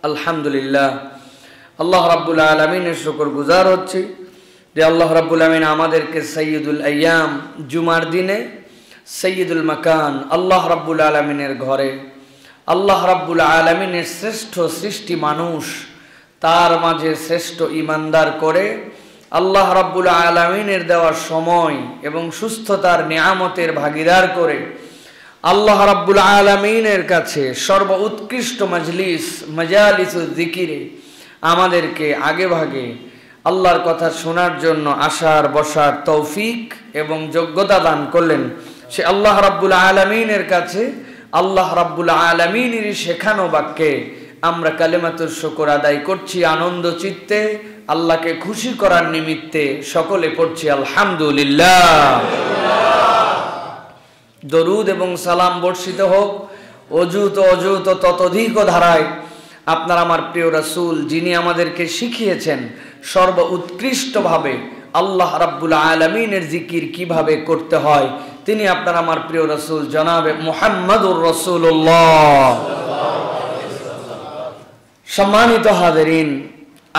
আলহামদুলিল্লাহ আল্লাহ রাব্বুল আলামিনের শুকর গুজার হচ্ছি যে আল্লাহ রাব্বুল আলামিন আমাদেরকে সাইয়্যিদুল আইয়াম জুমার দিনে সাইয়্যিদুল মাকান আল্লাহ রাব্বুল আলামিনের ঘরে আল্লাহ রাব্বুল আলামিনের শ্রেষ্ঠ সৃষ্টি মানুষ তার মাঝে শ্রেষ্ঠ ঈমানদার করে আল্লাহ রাব্বুল আলামিনের দেওয়া সময় এবং সুস্থতার নিয়ামতের ভাগীদার করে আল্লাহ রাব্বুল আলামিনের কাছে সর্ব উৎকৃষ্ট মজলিস মাজালিসুল যিকিরে আমাদেরকে আগে ভাগে আল্লাহর কথা শোনার জন্য আসার বসার তৌফিক এবং যোগ্যতা দান করলেন। সে আল্লাহ রাব্বুল আলামিনের কাছে আল্লাহ রাব্বুল আলামিনের শেখানো বাক্যে আমরা কালেমাতুর শুকর আদায় করছি আনন্দ চিত্তে, আল্লাহকে খুশি করার নিমিত্তে সকলে পড়ছি আলহামদুলিল্লাহ। দরুদ এবং সালাম বর্ষিত হোক অযুত ততোধিক ধারায় আপনার আমার প্রিয় রাসূল যিনি আমাদেরকে শিখিয়েছেন সর্ব উৎকৃষ্টভাবে আল্লাহ রাব্বুল আলামিনের জিকির কিভাবে করতে হয়, তিনি আপনার আমার প্রিয় রাসূল জনাবে মুহাম্মদুর রাসূলুল্লাহ। সম্মানিত হাজিরিন,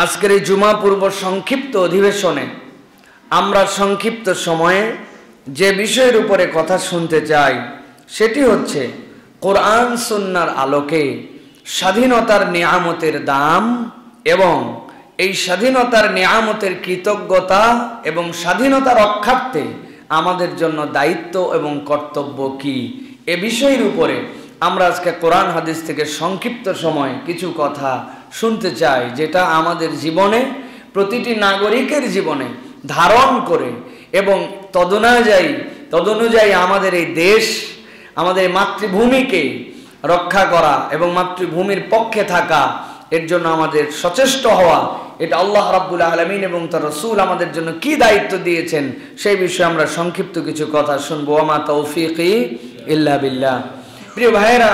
আজকের এই জুমা পূর্ব সংক্ষিপ্ত অধিবেশনে আমরা সংক্ষিপ্ত সময়ে যে বিষয়ের উপরে কথা শুনতে চাই সেটি হচ্ছে কোরআন সুন্নাহর আলোকে স্বাধীনতার নিয়ামতের দাম এবং এই স্বাধীনতার নিয়ামতের কৃতজ্ঞতা এবং স্বাধীনতা রক্ষার্থে আমাদের জন্য দায়িত্ব এবং কর্তব্য কি, এ বিষয়ের উপরে আমরা আজকে কোরআন হাদিস থেকে সংক্ষিপ্ত সময় কিছু কথা শুনতে চাই, যেটা আমাদের জীবনে প্রতিটি নাগরিকের জীবনে ধারণ করে এবং তদনুযায়ী আমাদের এই দেশ আমাদের মাতৃভূমিকে রক্ষা করা এবং মাতৃভূমির পক্ষে থাকা, এর জন্য আমাদের সচেষ্ট হওয়া, এটা আল্লাহ রাব্বুল আলামিন এবং তার রাসূল আমাদের জন্য কি দায়িত্ব দিয়েছেন সেই বিষয়ে আমরা সংক্ষিপ্ত কিছু কথা শুনবো। ওয়া মা তাওফীকি ইল্লা বিল্লাহ। প্রিয় ভাইয়েরা,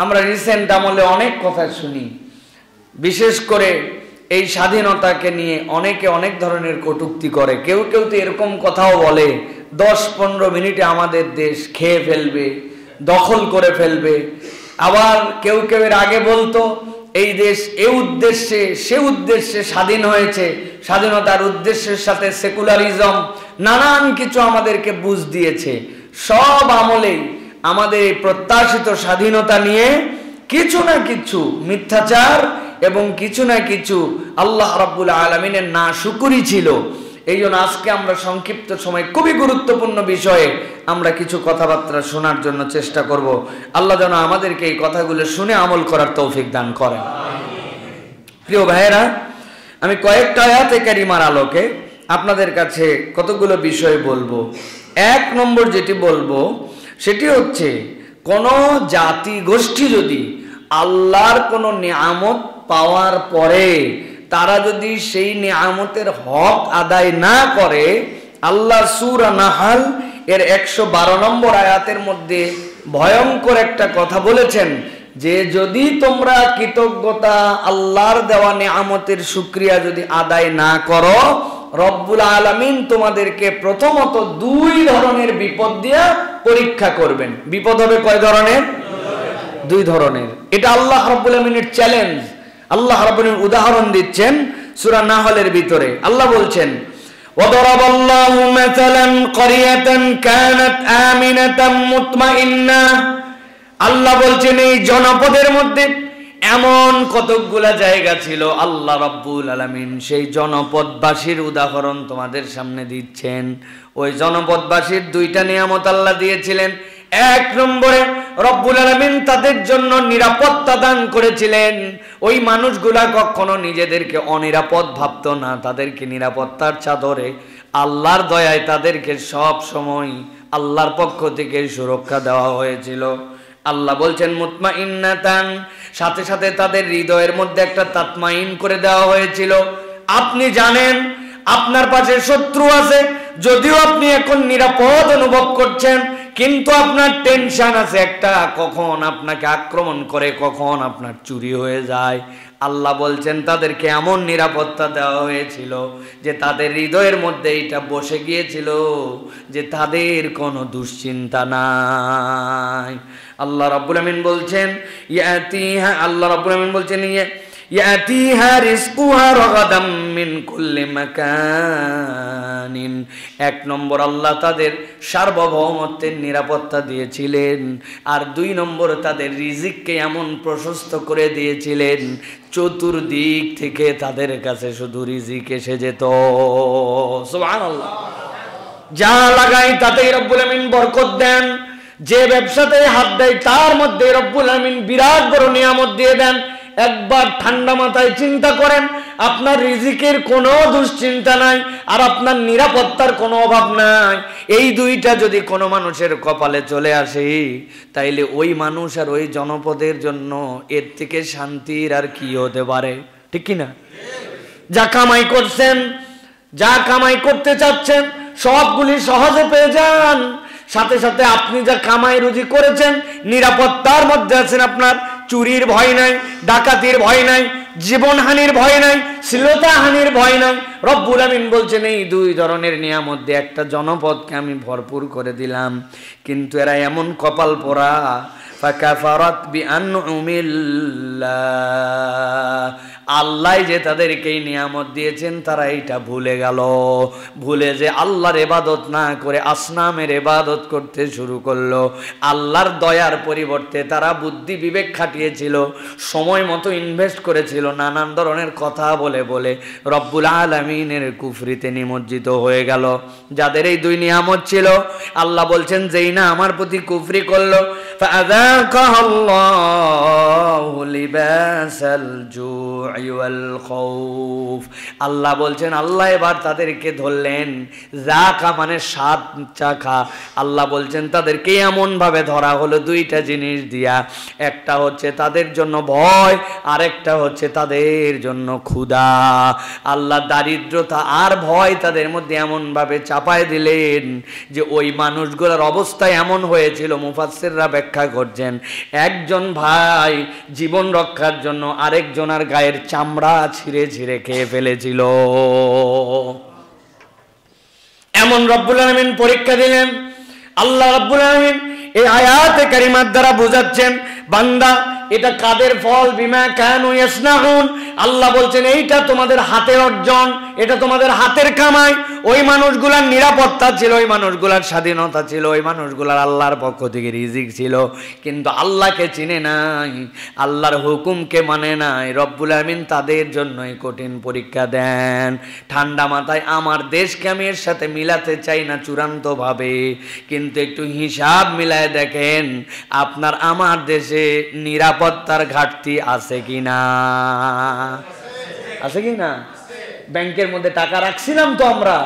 আমরা রিসেন্ট আমলে অনেক কথা শুনি, বিশেষ করে এই স্বাধীনতাকে নিয়ে অনেকে অনেক ধরনের কটূক্তি করে। কেউ তো এরকম কথাও বলে 10-15 মিনিটে আমাদের দেশ খেয়ে ফেলবে, দখল করে ফেলবে। আবার কেউ এর আগে বলতো এই দেশ এ উদ্দেশ্যে সে উদ্দেশ্যে স্বাধীন হয়েছে, স্বাধীনতার উদ্দেশ্যের সাথে সেকুলারিজম নানান কিছু আমাদেরকে বুঝ দিয়েছে। সব আমলেই আমাদের এই প্রত্যাশিত স্বাধীনতা নিয়ে কিছু না কিছু মিথ্যাচার এবং কিছু না কিছু আল্লাহ রাব্বুল আলামিনের নাশুকরি ছিল। এই জন্য আজকে আমরা সংক্ষিপ্ত সময় খুবই গুরুত্বপূর্ণ বিষয়ে আমরা কিছু কথাবার্তা শোনার জন্য চেষ্টা করব। আল্লাহ যেন আমাদেরকে এই কথাগুলো শুনে আমল করার তৌফিক দান করেন। প্রিয় ভাইয়েরা, আমি কয়েকটা আয়াতে কারিমার আলোকে আপনাদের কাছে কতগুলো বিষয় বলবো। 1 নম্বর যেটি বলবো সেটি হচ্ছে কোন জাতি গোষ্ঠী যদি আল্লাহর কোন নিয়ামত পাওয়ার পরে তারা যদি সেই নিয়ামতের হক আদায় না করে, আল্লাহ সূরা নাহল এর 112 নম্বর আয়াতের মধ্যে ভয়ঙ্কর একটা কথা বলেছেন যে যদি তোমরা কৃতজ্ঞতা আল্লাহর দেওয়া নিয়ামতের শুকরিয়া যদি আদায় না করো, রব্বুল আলামিন তোমাদেরকে প্রথমত 2 ধরনের বিপদ দিয়ে পরীক্ষা করবেন। বিপদ হবে কয় ধরনের? 2 ধরনের। এটা আল্লাহ রাব্বুল আলামিনের চ্যালেঞ্জ। আল্লাহ রাব্বুল আলামিন উদাহরণ দিচ্ছেন সূরা নাহলের ভিতরে। আল্লাহ বলছেন ওয়াদারাবাল্লাহু মাসালান ক্বরিয়াতান কানাত আমিনাতাম মুতমাইন্না। আল্লাহ বলছেন এই জনপদের মধ্যে এমন কতগুলা জায়গা ছিল, আল্লাহ রাব্বুল আলামিন সেই জনপদবাসীর উদাহরণ তোমাদের সামনে দিচ্ছেন। ওই জনপদবাসীর 2টা নিয়ামত আল্লাহ দিয়েছিলেন। 1 নম্বরে রব্বুল আলামিন তাদের জন্য নিরাপত্তা দান করেছিলেন। ওই মানুষগুলা কখনো নিজেদেরকে অনিরাপদ ভাবতো না, তাদেরকে নিরাপত্তার চাদরে আল্লাহর দয়ায় তাদেরকে সব সময় আল্লাহর পক্ষ থেকে সুরক্ষা দেওয়া হয়েছিল। আল্লাহ বলছেন মুতমাইন্নাতান, সাথে সাথে তাদের হৃদয়ের মধ্যে একটা তাতমাইন করে দেওয়া হয়েছিল। আপনি জানেন আপনার পাশে শত্রু আছে, যদিও আপনি এখন নিরাপদ অনুভব করছেন, কিন্তু আপনার টেনশন আছে একটা, কখন আপনাকে আক্রমণ করে, কখন আপনার চুরি হয়ে যায়। আল্লাহ বলছেন তাদেরকে এমন নিরাপত্তা দেওয়া হয়েছিল যে তাদের হৃদয়ের মধ্যে এটা বসে গিয়েছিল যে তাদের কোনো দুশ্চিন্তা নাই। আল্লাহ রাব্বুল আমিন বলছেন আল্লাহ রাব্বুল আমিন বলছেন ইয়াতিহা রিজকুহা রাগাদাম মিন কুল্লি মাকানিন। এক নম্বর আল্লাহ তাদের সার্বভৌমত্বের নিরাপত্তা দিয়েছিলেন, আর দুই নম্বর তাদের রিজিককে এমন প্রশস্ত করে দিয়েছিলেন চতুর্দিক থেকে তাদের কাছে শুধু রিজিক এসে যেত। সুবহানাল্লাহ। যা লাগাই তাতেই রব্বুল আমিন বরকত দেন, যে ব্যবসাতে হাত দেয় তার মধ্যে রব্বুল আমিন বিরাট বড় নিয়ামত দিয়ে দেন। একবার ঠান্ডা মাথায় চিন্তা করেন, আপনার রিজিকের কোনো দুশ্চিন্তা নাই আর আপনার নিরাপত্তার কোনো অভাব নাই। এই দুইটা যদি কোনো মানুষের কপালে চলে আসে, তাইলে ওই মানুষ আর ওই জনপদের জন্য এর থেকে শান্তির আর কি হতে পারে? ঠিক কিনা? যা কামাই করছেন, যা কামাই করতে চাচ্ছেন সবগুলি সহজে পেয়ে যান। সাথে সাথে আপনি যা কামাই রুজি করেছেন নিরাপত্তার মধ্যে আছেন, আপনার চুরির ভয় নাই, ডাকাতির ভয় নাই, জীবনহানির ভয় নাই, শ্লীলতাহানির ভয় নাই। রব্বুল আমিন বলছেন এই দুই ধরনের নিয়ামত দিয়ে একটা জনপদকে আমি ভরপুর করে দিলাম, কিন্তু এরা এমন কপাল পোড়া, ফাকাফারাত বিআনউমিল্লাহ, আল্লাহ যে তাদেরকে নিয়ামত দিয়েছেন তারা এইটা ভুলে গেল। ভুলে যে আল্লাহর ইবাদত না করে আসনামের ইবাদত করতে শুরু করলো। আল্লাহর দয়ার পরিবর্তে তারা বুদ্ধি বিবেক খাটিয়েছিল, সময় মতো ইনভেস্ট করেছিল, নানান ধরনের কথা বলে বলে রব্বুল আলামিনের কুফরিতে নিমজ্জিত হয়ে গেল। যাদের এই দুই নিয়ামত ছিল, আল্লাহ বলছেন যেই না আমার প্রতি কুফরি করলো, ফাযাকাল্লাহু লিবাসাল জু'i ওয়াল খাউফ, আল্লাহ বলছেন আল্লাহ এবার তাদেরকে ধরলেন, যাকা মানে সাত চাকা। আল্লাহ বলছেন তাদেরকে এমন ভাবে ধরা হলো দুইটা জিনিস দিয়া, একটা হচ্ছে তাদের জন্য ভয়, আরেকটা হচ্ছে তাদের জন্য ক্ষুধা। আল্লাহ দারিদ্রতা আর ভয় তাদের মধ্যে এমন ভাবে চাপায় দিলেন যে ওই মানুষগুলোর অবস্থা এমন হয়েছিল, মুফাসসিররা ব্যাখ্যা করছেন, একজন ভাই জীবন রক্ষার জন্য আরেকজনের গায়ের চামড়া ছিঁড়ে ছিঁড়ে খেয়ে ফেলেছিল। এমন রব্বুল আলামিন পরীক্ষা দিলেন। আল্লাহ রব্বুল আলামিন এই আয়াতে কারিমার দ্বারা বোঝাচ্ছেন, বান্দা এটা কাদের ফল? বিমা কানু ইয়াসনাউন। আল্লাহ বলছেন এইটা তোমাদের হাতের অর্জন, এটা তোমাদের হাতের কামাই। ওই মানুষগুলার নিরাপত্তা ছিল, ওই মানুষগুলার স্বাধীনতা ছিল, ওই মানুষগুলার আল্লাহর পক্ষ থেকে রিজিক ছিল, কিন্তু আল্লাহকে চিনে নাই, আল্লাহর হুকুমকে মানে নাই। রব্বুল আমিন তাদের জন্যই কঠিন পরীক্ষা দেন। ঠান্ডা মাথায় আমার দেশকে আমি এর সাথে মিলাতে চাই না চূড়ান্তভাবে, কিন্তু একটু হিসাব মিলায় দেখেন আপনার আমার দেশে নিরাপত্তার ঘাটতি আছে কিনা? আছে কিনা? ব্যাংকের মধ্যে টাকা রাখছিলাম তো আমরা,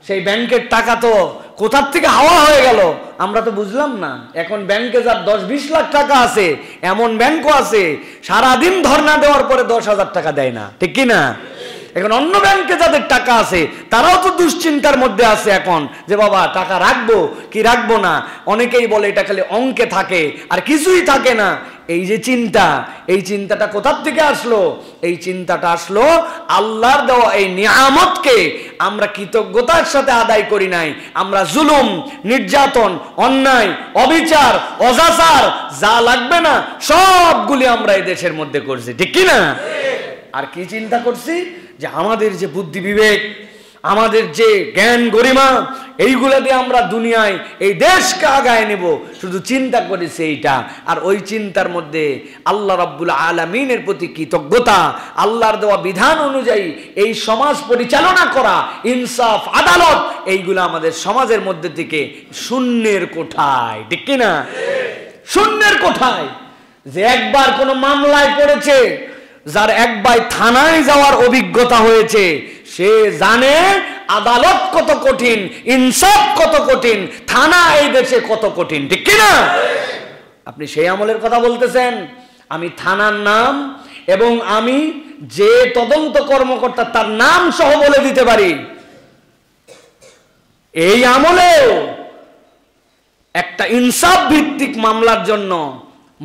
সেই ব্যাংকের টাকা তো কোথার থেকে হাওয়া হয়ে গেল আমরা তো বুঝলাম না। এখন ব্যাংকে যার 10-20 লাখ টাকা আছে, এমন ব্যাংকও আছে সারাদিন ধর্ণা দেওয়ার পরে 10,000 টাকা দেয় না। ঠিক কিনা? এখন অন্য ব্যাংকে যাদের টাকা আছে তারাও তো দুশ্চিন্তার মধ্যে আছে এখন, যে বাবা টাকা রাখবো কি রাখবো না। অনেকেই বলে এটা খালি অঙ্কে থাকে আর কিছুই থাকে না। এই যে চিন্তা, এই চিন্তাটা কোথার থেকে আসলো? এই চিন্তাটা আসলো আল্লাহর দেওয়া এই নিয়ামতকে আমরা কৃতজ্ঞতার সাথে আদায় করি নাই। আমরা জুলুম, নির্যাতন, অন্যায়, অবিচার, অজাচার যা লাগবে না সবগুলি আমরা এই দেশের মধ্যে করছি। ঠিক কিনা? আর কি চিন্তা করছি? যে আমাদের যে বুদ্ধি বিবেক, আমাদের যে জ্ঞান গরিমা, এইগুলা দিয়ে আমরা দুনিয়ায় এই দেশকে আগায় নেব, শুধু চিন্তা করেছি এইটা। আর ওই চিন্তার মধ্যে আল্লাহ রাব্বুল আলামিনের প্রতি কৃতজ্ঞতা, আল্লাহর দেওয়া বিধান অনুযায়ী এই সমাজ পরিচালনা করা, ইনসাফ, আদালত, এইগুলো আমাদের সমাজের মধ্যে থেকে শূন্যের কোঠায়। ঠিক কিনা? শূন্যের কোঠায়। যে একবার কোনো মামলায় পড়েছে, যার একবার থানায় যাওয়ার অভিজ্ঞতা হয়েছে, সে জানে আদালত কত কঠিন, ইনসাফ কত কঠিন, থানা এই দেশে কত কঠিন। ঠিক কিনা? আপনি সেই আমলের কথা বলতেছেন? আমি থানার নাম এবং আমি যে তদন্ত কর্মকর্তা তার নাম সহ বলে দিতে পারি। এই আমলেও একটা ইনসাফ ভিত্তিক মামলার জন্য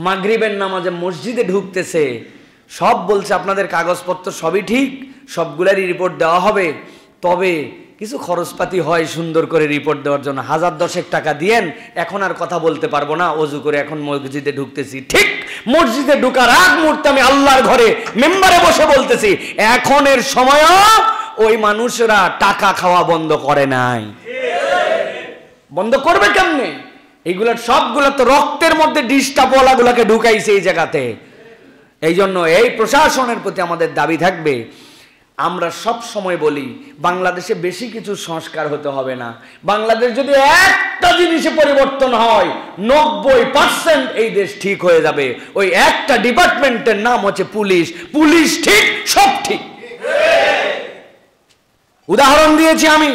মাগরিবের নামাজে মসজিদে ঢুকতেছে, সব বলছে আপনাদের কাগজপত্র সবই ঠিক, সবগুলারই রিপোর্ট দেওয়া হবে, তবে কিছু খরচপাতি হয় সুন্দর করে রিপোর্ট দেওয়ার জন্য, 1000-10 টাকা দিয়েন, এখন আর কথা বলতে পারবো না, অজু করে এখন মসজিদে ঢুকতেছি। ঠিক মসজিদে ঢোকার আগ মুহূর্তে আমি আল্লাহর ঘরে মেম্বারে বসে বলতেছি, এখনের সময়ও ওই মানুষরা টাকা খাওয়া বন্ধ করে নাই। বন্ধ করবে কেমনে? এইগুলার সবগুলা তো রক্তের মধ্যে ডিস্টার্ব ওয়ালাগুলাকে ঢুকাইছে এই জায়গাতে। এই জন্য এই প্রশাসনের প্রতি আমাদের দাবি থাকবে, আমরা সব সময় বলি বাংলাদেশে বেশি কিছু সংস্কার হতে হবে না। বাংলাদেশ যদি একটা জিনিসে পরিবর্তন হয় 90% এই দেশ ঠিক হয়ে যাবে। ওই একটা ডিপার্টমেন্টের নাম হচ্ছে পুলিশ। পুলিশ ঠিক, সব ঠিক। উদাহরণ দিয়েছি আমি।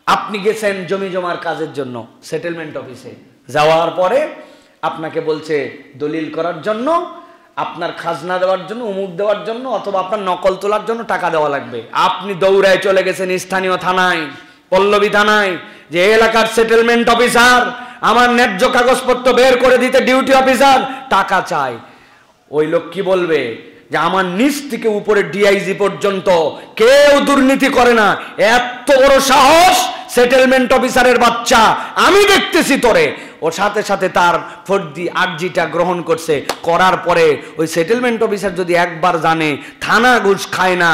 আপনি গেছেন জমি জমার কাজের জন্য সেটেলমেন্ট অফিসে, যাওয়ার পরে আপনাকে বলছে দলিল করার জন্য, আপনার খাজনা দেওয়ার জন্য, উমুক দেওয়ার জন্য, অথবা আপনার নকল তোলার জন্য টাকা দেওয়া লাগবে। আপনি দৌড়ায় চলে গেছেন স্থানীয় থানায়, পল্লবী থানায়, যে এলাকার সেটেলমেন্ট অফিসার আমার ন্যায্য কাগজপত্র বের করে দিতে ডিউটি অফিসার টাকা চায়। ওই লোক কি বলবে? যে আমার নিচ থেকে উপরে ডিআইজি পর্যন্ত কেউ দুর্নীতি করে না, এত বড় সাহস সেটেলমেন্ট অফিসারের বাচ্চা, আমি দেখতেছি তোরে। ওর সাথে সাথে তার ফর্দি আর্জিটা গ্রহণ করছে। করার পরে ওই সেটেলমেন্ট অফিসার যদি একবার জানে থানা ঘুষ খায় না,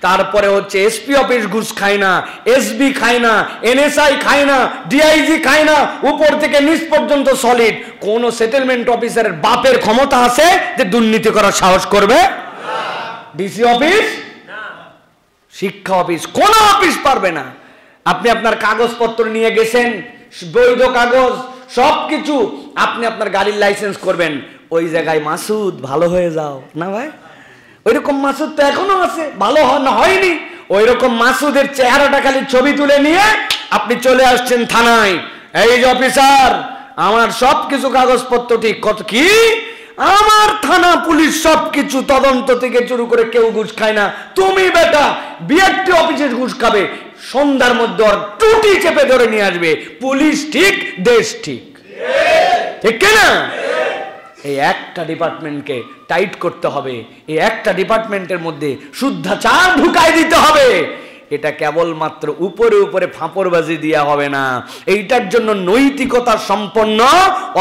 তারপরে হচ্ছে এসপি অফিস ঘুষ খায় না, এসবি খায় না, এনএসআই খায় না, ডিআইজি খায় না, উপর থেকে নিচ পর্যন্ত সলিড, কোন সেটেলমেন্ট অফিসারের বাপের ক্ষমতা আছে যে দুর্নীতি করার সাহস করবে? ডিসি অফিস, শিক্ষা অফিস, কোন অফিস পারবে না। আপনি আপনার কাগজপত্র নিয়ে গেছেন, বৈধ কাগজ সবকিছু, আপনি আপনার গাড়ির লাইসেন্স করবেন, ওই জায়গায় মাসুদ ভালো হয়ে যাও না ভাই। ওইরকম মাসুদ তো এখনো আছে, ভালো হয়নি। ওই রকম মাসুদের চেহারাটা খালি ছবি তুলে নিয়ে আপনি চলে আসছেন থানায়, এই যে অফিসার আমার সবকিছু কাগজপত্র ঠিক। কত কি? আমার থানা পুলিশ সবকিছু তদন্ত থেকে শুরু করে কেউ ঘুষ খায় না, তুমি বেটা বিআরটি অফিসে ঘুষ খাবে। সন্ধ্যার মধ্যে ওর টুটি চেপে ধরে নিয়ে আসবে। পুলিশ ঠিক, দেশ ঠিক, ঠিক কিনা? এই একটা ডিপার্টমেন্টকে টাইট করতে হবে, এই একটা ডিপার্টমেন্টের মধ্যে শুদ্ধাচার ঢুকাই দিতে হবে। এটা কেবলমাত্র উপরে উপরে ফাঁপড়বাজি দিয়া হবে না, এইটার জন্য নৈতিকতা সম্পন্ন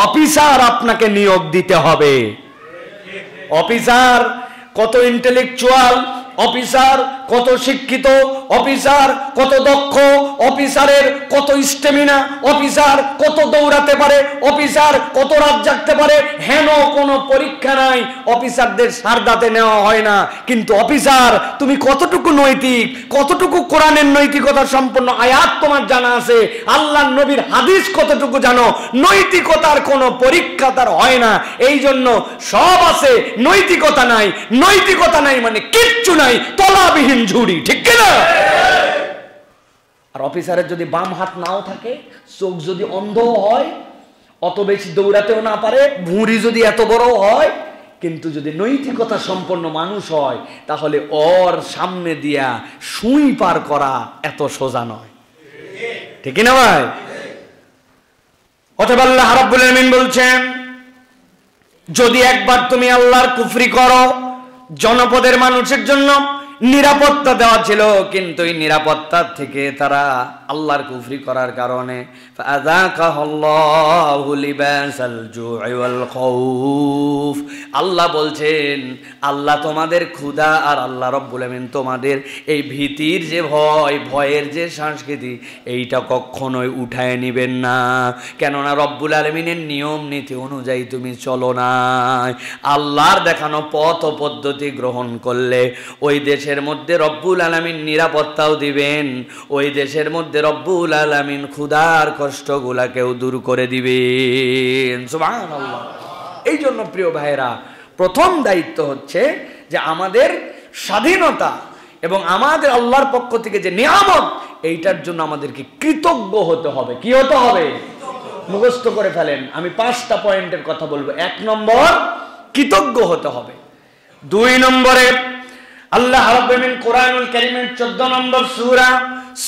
অফিসার আপনাকে নিয়োগ দিতে হবে। অফিসার কত ইন্টেলেকচুয়াল, অফিসার কত শিক্ষিত, অফিসার কত দক্ষ, অফিসারের কত স্টেমিনা, অফিসার কত দৌড়াতে পারে, অফিসার কত রাত জাগতে পারে, হেন কোনো পরীক্ষা নাই। অফিসারদের সারদাতে নেওয়া হয় না, কিন্তু অফিসার তুমি কতটুকু নৈতিক, কতটুকু কোরআনের নৈতিকতা সম্পন্ন আয়াত তোমার জানা আছে, আল্লাহর নবীর হাদিস কতটুকু জানো, নৈতিকতার কোনো পরীক্ষা তার হয় না। এই জন্য সব আছে, নৈতিকতা নাই। নৈতিকতা নাই মানে কিচ্ছু নাই, তলাবিহীন ঝুড়ি, ঠিক কিনা? আর অফিসারের যদি বাম হাত নাও থাকে, চোখ যদি অন্ধ হয়, অত বেশি দৌড়াতেও না পারে, ভুঁড়ি যদি এত বড় হয়, কিন্তু যদি নৈতিকতা সম্পন্ন মানুষ হয়, তাহলে ওর সামনে দিয়া সুই পার করা এত সোজা নয়, ঠিক না ভাই? অতএব আল্লাহ রাব্বুল আলামিন বলছেন, যদি একবার তুমি আল্লাহর কুফরি করো, জনপদের মানুষের জন্য নিরাপত্তা দেওয়া ছিল, কিন্তু এই নিরাপত্তার থেকে তারা আল্লাহর কুফরি করার কারণে ফাযাকাহুল্লাহু লিবাসাল জু'i ওয়াল খাউফ, আল্লাহ বলছেন আল্লাহ তোমাদের ক্ষুধা আর আল্লাহ রাব্বুল আমিন তোমাদের এই ভীতির যে ভয়, ভয়ের যে সংস্কৃতি, এইটা কখনোই উঠায় নিবেন না। কেননা রব্বুল আলামিনের নিয়ম নীতি অনুযায়ী তুমি চলো না। আল্লাহর দেখানো পথ ও পদ্ধতি গ্রহণ করলে ওই দেশের মধ্যে রব্বুল আলামিন নিরাপত্তাও দিবেন, ওই দেশের মধ্যে রব্বুল আলামিন ক্ষুধার কষ্টগুলাকেও দূর করে দিবেন। সুবহানাল্লাহ। এই জন্য প্রিয় ভাইরা, প্রথম দায়িত্ব হচ্ছে যে আমাদের স্বাধীনতা এবং আমাদের আল্লাহর পক্ষ থেকে যে নিয়ামত, এইটার জন্য আমাদেরকে কৃতজ্ঞ হতে হবে। কি হতে হবে? মুখস্থ করে ফেলেন, আমি 5টা পয়েন্টের কথা বলবো। 1 নম্বর, কৃতজ্ঞ হতে হবে। 2 নম্বরে আল্লাহ রাব্বুল আলামিন কোরআনুল কারীমের 14 নম্বর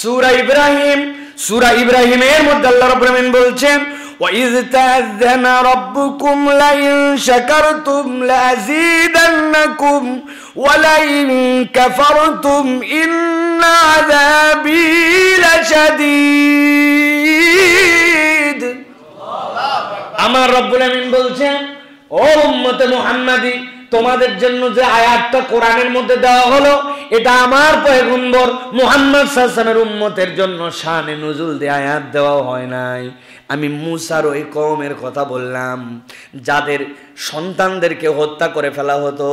সূরা ইব্রাহিম, সূরা ইব্রাহিমের মধ্যে আল্লাহ রাব্বুল আলামিন বলছেন, وَإِذْ تَأَذَّنَ رَبُّكُمْ لَئِن شَكَرْتُمْ لَأَزِيدَنَّكُمْ وَلَئِن كَفَرْتُمْ إِنَّ عَذَابِي لَشَدِيدٌ। আমার রব্বুল আমিন বলছেন, ও উম্মতে মুহাম্মাদি, তোমাদের জন্য যে আয়াতটা কোরআনের মধ্যে দেওয়া হলো, এটা আমার পয়গম্বর মুহাম্মদ সাল্লাল্লাহু আলাইহি ওয়াসাল্লামের উম্মতের জন্য শানে নুজুল দিয়ে আয়াত দেওয়া হয় নাই। আমি মুসার ওই কওমের কথা বললাম যাদের সন্তানদেরকে হত্যা করে ফেলা হতো,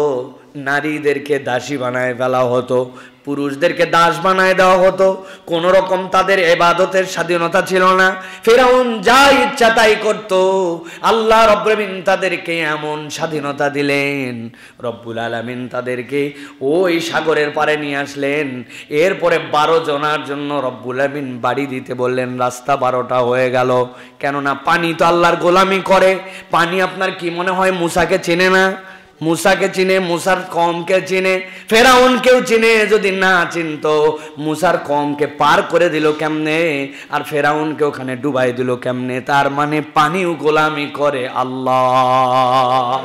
নারীদেরকে দাসী বানায় ফেলা হতো, পুরুষদেরকে দাস বানায় দেওয়া হতো, কোন রকম তাদের ইবাদতের স্বাধীনতা ছিল না। ফিরআউন যা ইচ্ছা তাই করত। আল্লাহ রব্বুল আলামিন তাদেরকে এমন স্বাধীনতা দিলেন, রব্বুল আলামিন তাদেরকে ওই সাগরের পারে নিয়ে আসলেন। এরপরে 12 জনার জন্য রব্বুল আলামিন বাড়ি দিতে বললেন, রাস্তা 12টা হয়ে গেল। কেননা পানি তো আল্লাহর গোলামি করে। পানি আপনার কি মনে হয় মুসাকে চেনে না? মুসাকে চিনে, মুসার কওমকে চিনে, ফেরাউনকেও চিনে। যদি না চিনতো মুসার কওমকে পার করে দিল কেমনে, আর ফেরাউনকে ওখানে ডুবাই দিল কেমনে? তার মানে পানিও গোলামি করে আল্লাহ।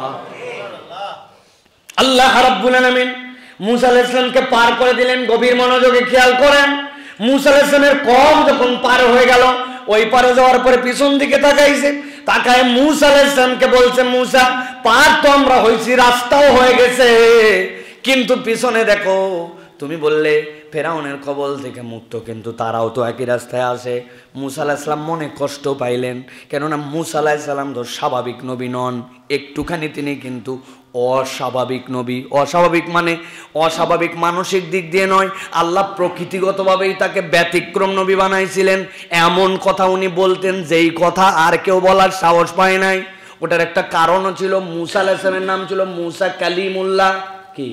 আল্লাহ রাব্বুল আলামিন মুসা আলাইহিস সালামকে পার করে দিলেন। গভীর মনোযোগে খেয়াল করেন, মুসা আলাইহিস সালামের কওম যখন পার হয়ে গেল, ওই পারে যাওয়ার পরে পিছন দিকে তাকাইছে, তাকায় মুসা আলাইহিস সালামকে বলছে, মুসা পার তো আমরা হইছি, রাস্তাও হয়ে গেছে, কিন্তু পিছনে দেখো, তুমি বললে ফেরাউনের কবল থেকে মুক্ত, কিন্তু তারাও তো একই রাস্তায় আসে। মুসা আলাইহিস সালাম মনে কষ্ট পাইলেন, কেননা মুসা আলাইহিস সালাম তো স্বাভাবিক নবী নন, একটুখানি তিনি কিন্তু অস্বাভাবিক নবী। অস্বাভাবিক মানে অস্বাভাবিক মানসিক দিক দিয়ে নয়, আল্লাহ প্রকৃতিগতভাবেই তাকে ব্যতিক্রম নবী বানাইছিলেন। এমন কথা উনি বলতেন যেই কথা আর কেউ বলার সাহস পায় নাই। ওটার একটা কারণও ছিল, মুসা আলাইহিস সালামের নাম ছিল মুসা কালিমুল্লাহ, কি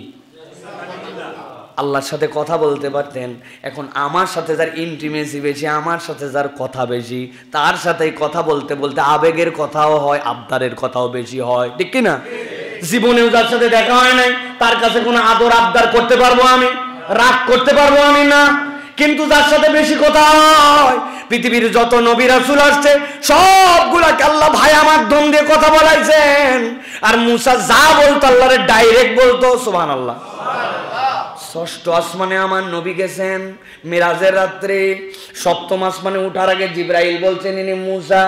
আল্লাহর সাথে কথা বলতে পারতেন। এখন আমার সাথে যার ইন্টিমেসি বেশি, আমার সাথে যার কথা বেশি, তার সাথেই কথা বলতে বলতে আবেগের কথাও হয়, আবদারের কথাও বেশি হয়, ঠিক কি না? জীবনেও যার সাথে দেখা হয় নাই, তার কাছে কোনো আদর আবদার করতে পারবো আমি? রাগ করতে পারবো আমি? না। কিন্তু যার সাথে বেশি কথা হয়, পৃথিবীর যত নবী রাসূল আসছে সবগুলাকে আল্লাহ ভায়া মাধ্যম দিয়ে কথা বলাইছেন। আর মুসা যা বলতো আল্লাহরে ডাইরেক্ট বলতো। সুবহানাল্লাহ। ষষ্ঠ আসমানে আমার নবী গেছেন মিরাজের রাত্রে। সপ্তম আসমানে উঠার আগে জিবরাইল বলছেন, ইনি মুসা,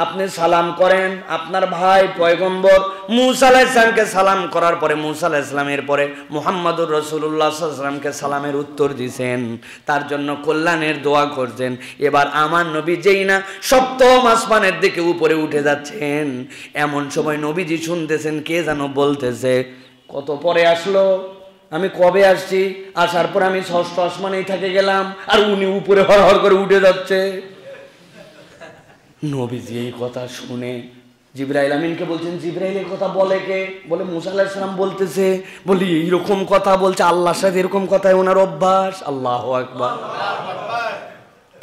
আপনি সালাম করেন আপনার ভাই পয়গম্বর মুসা আলাইহিস সালামকে। সালাম করার পরে মুসা আলাইহিস সালামের পরে মুহাম্মদুর রাসূলুল্লাহ সাল্লাল্লাহু আলাইহি ওয়াসাল্লামকে সালামের উত্তর দিয়েছেন, তার জন্য কল্যাণের দোয়া করছেন। এবার আমার নবী যেই না সপ্তম আসমানের দিকে উপরে উঠে যাচ্ছেন, এমন সময় নবীজি শুনতেছেন কে যেন বলতেছে, কত পরে আসলো, আমি কবে আসছি, আসার পর আমি ষষ্ঠ আসমানেই থেকে গেলাম, আর উনি উপরে হর হর করে উঠে যাচ্ছে। নবীজি এই কথা শুনে জিবরাইল আমিনকে বলছেন, জিবরাইল এই কথা বলে কে? বলে মুসা আলাইহিস সালাম বলতেছে। বলি এইরকম কথা বলছে, আল্লাহর সাথে এরকম কথায় ওনার অভ্যাস। আল্লাহু আকবার।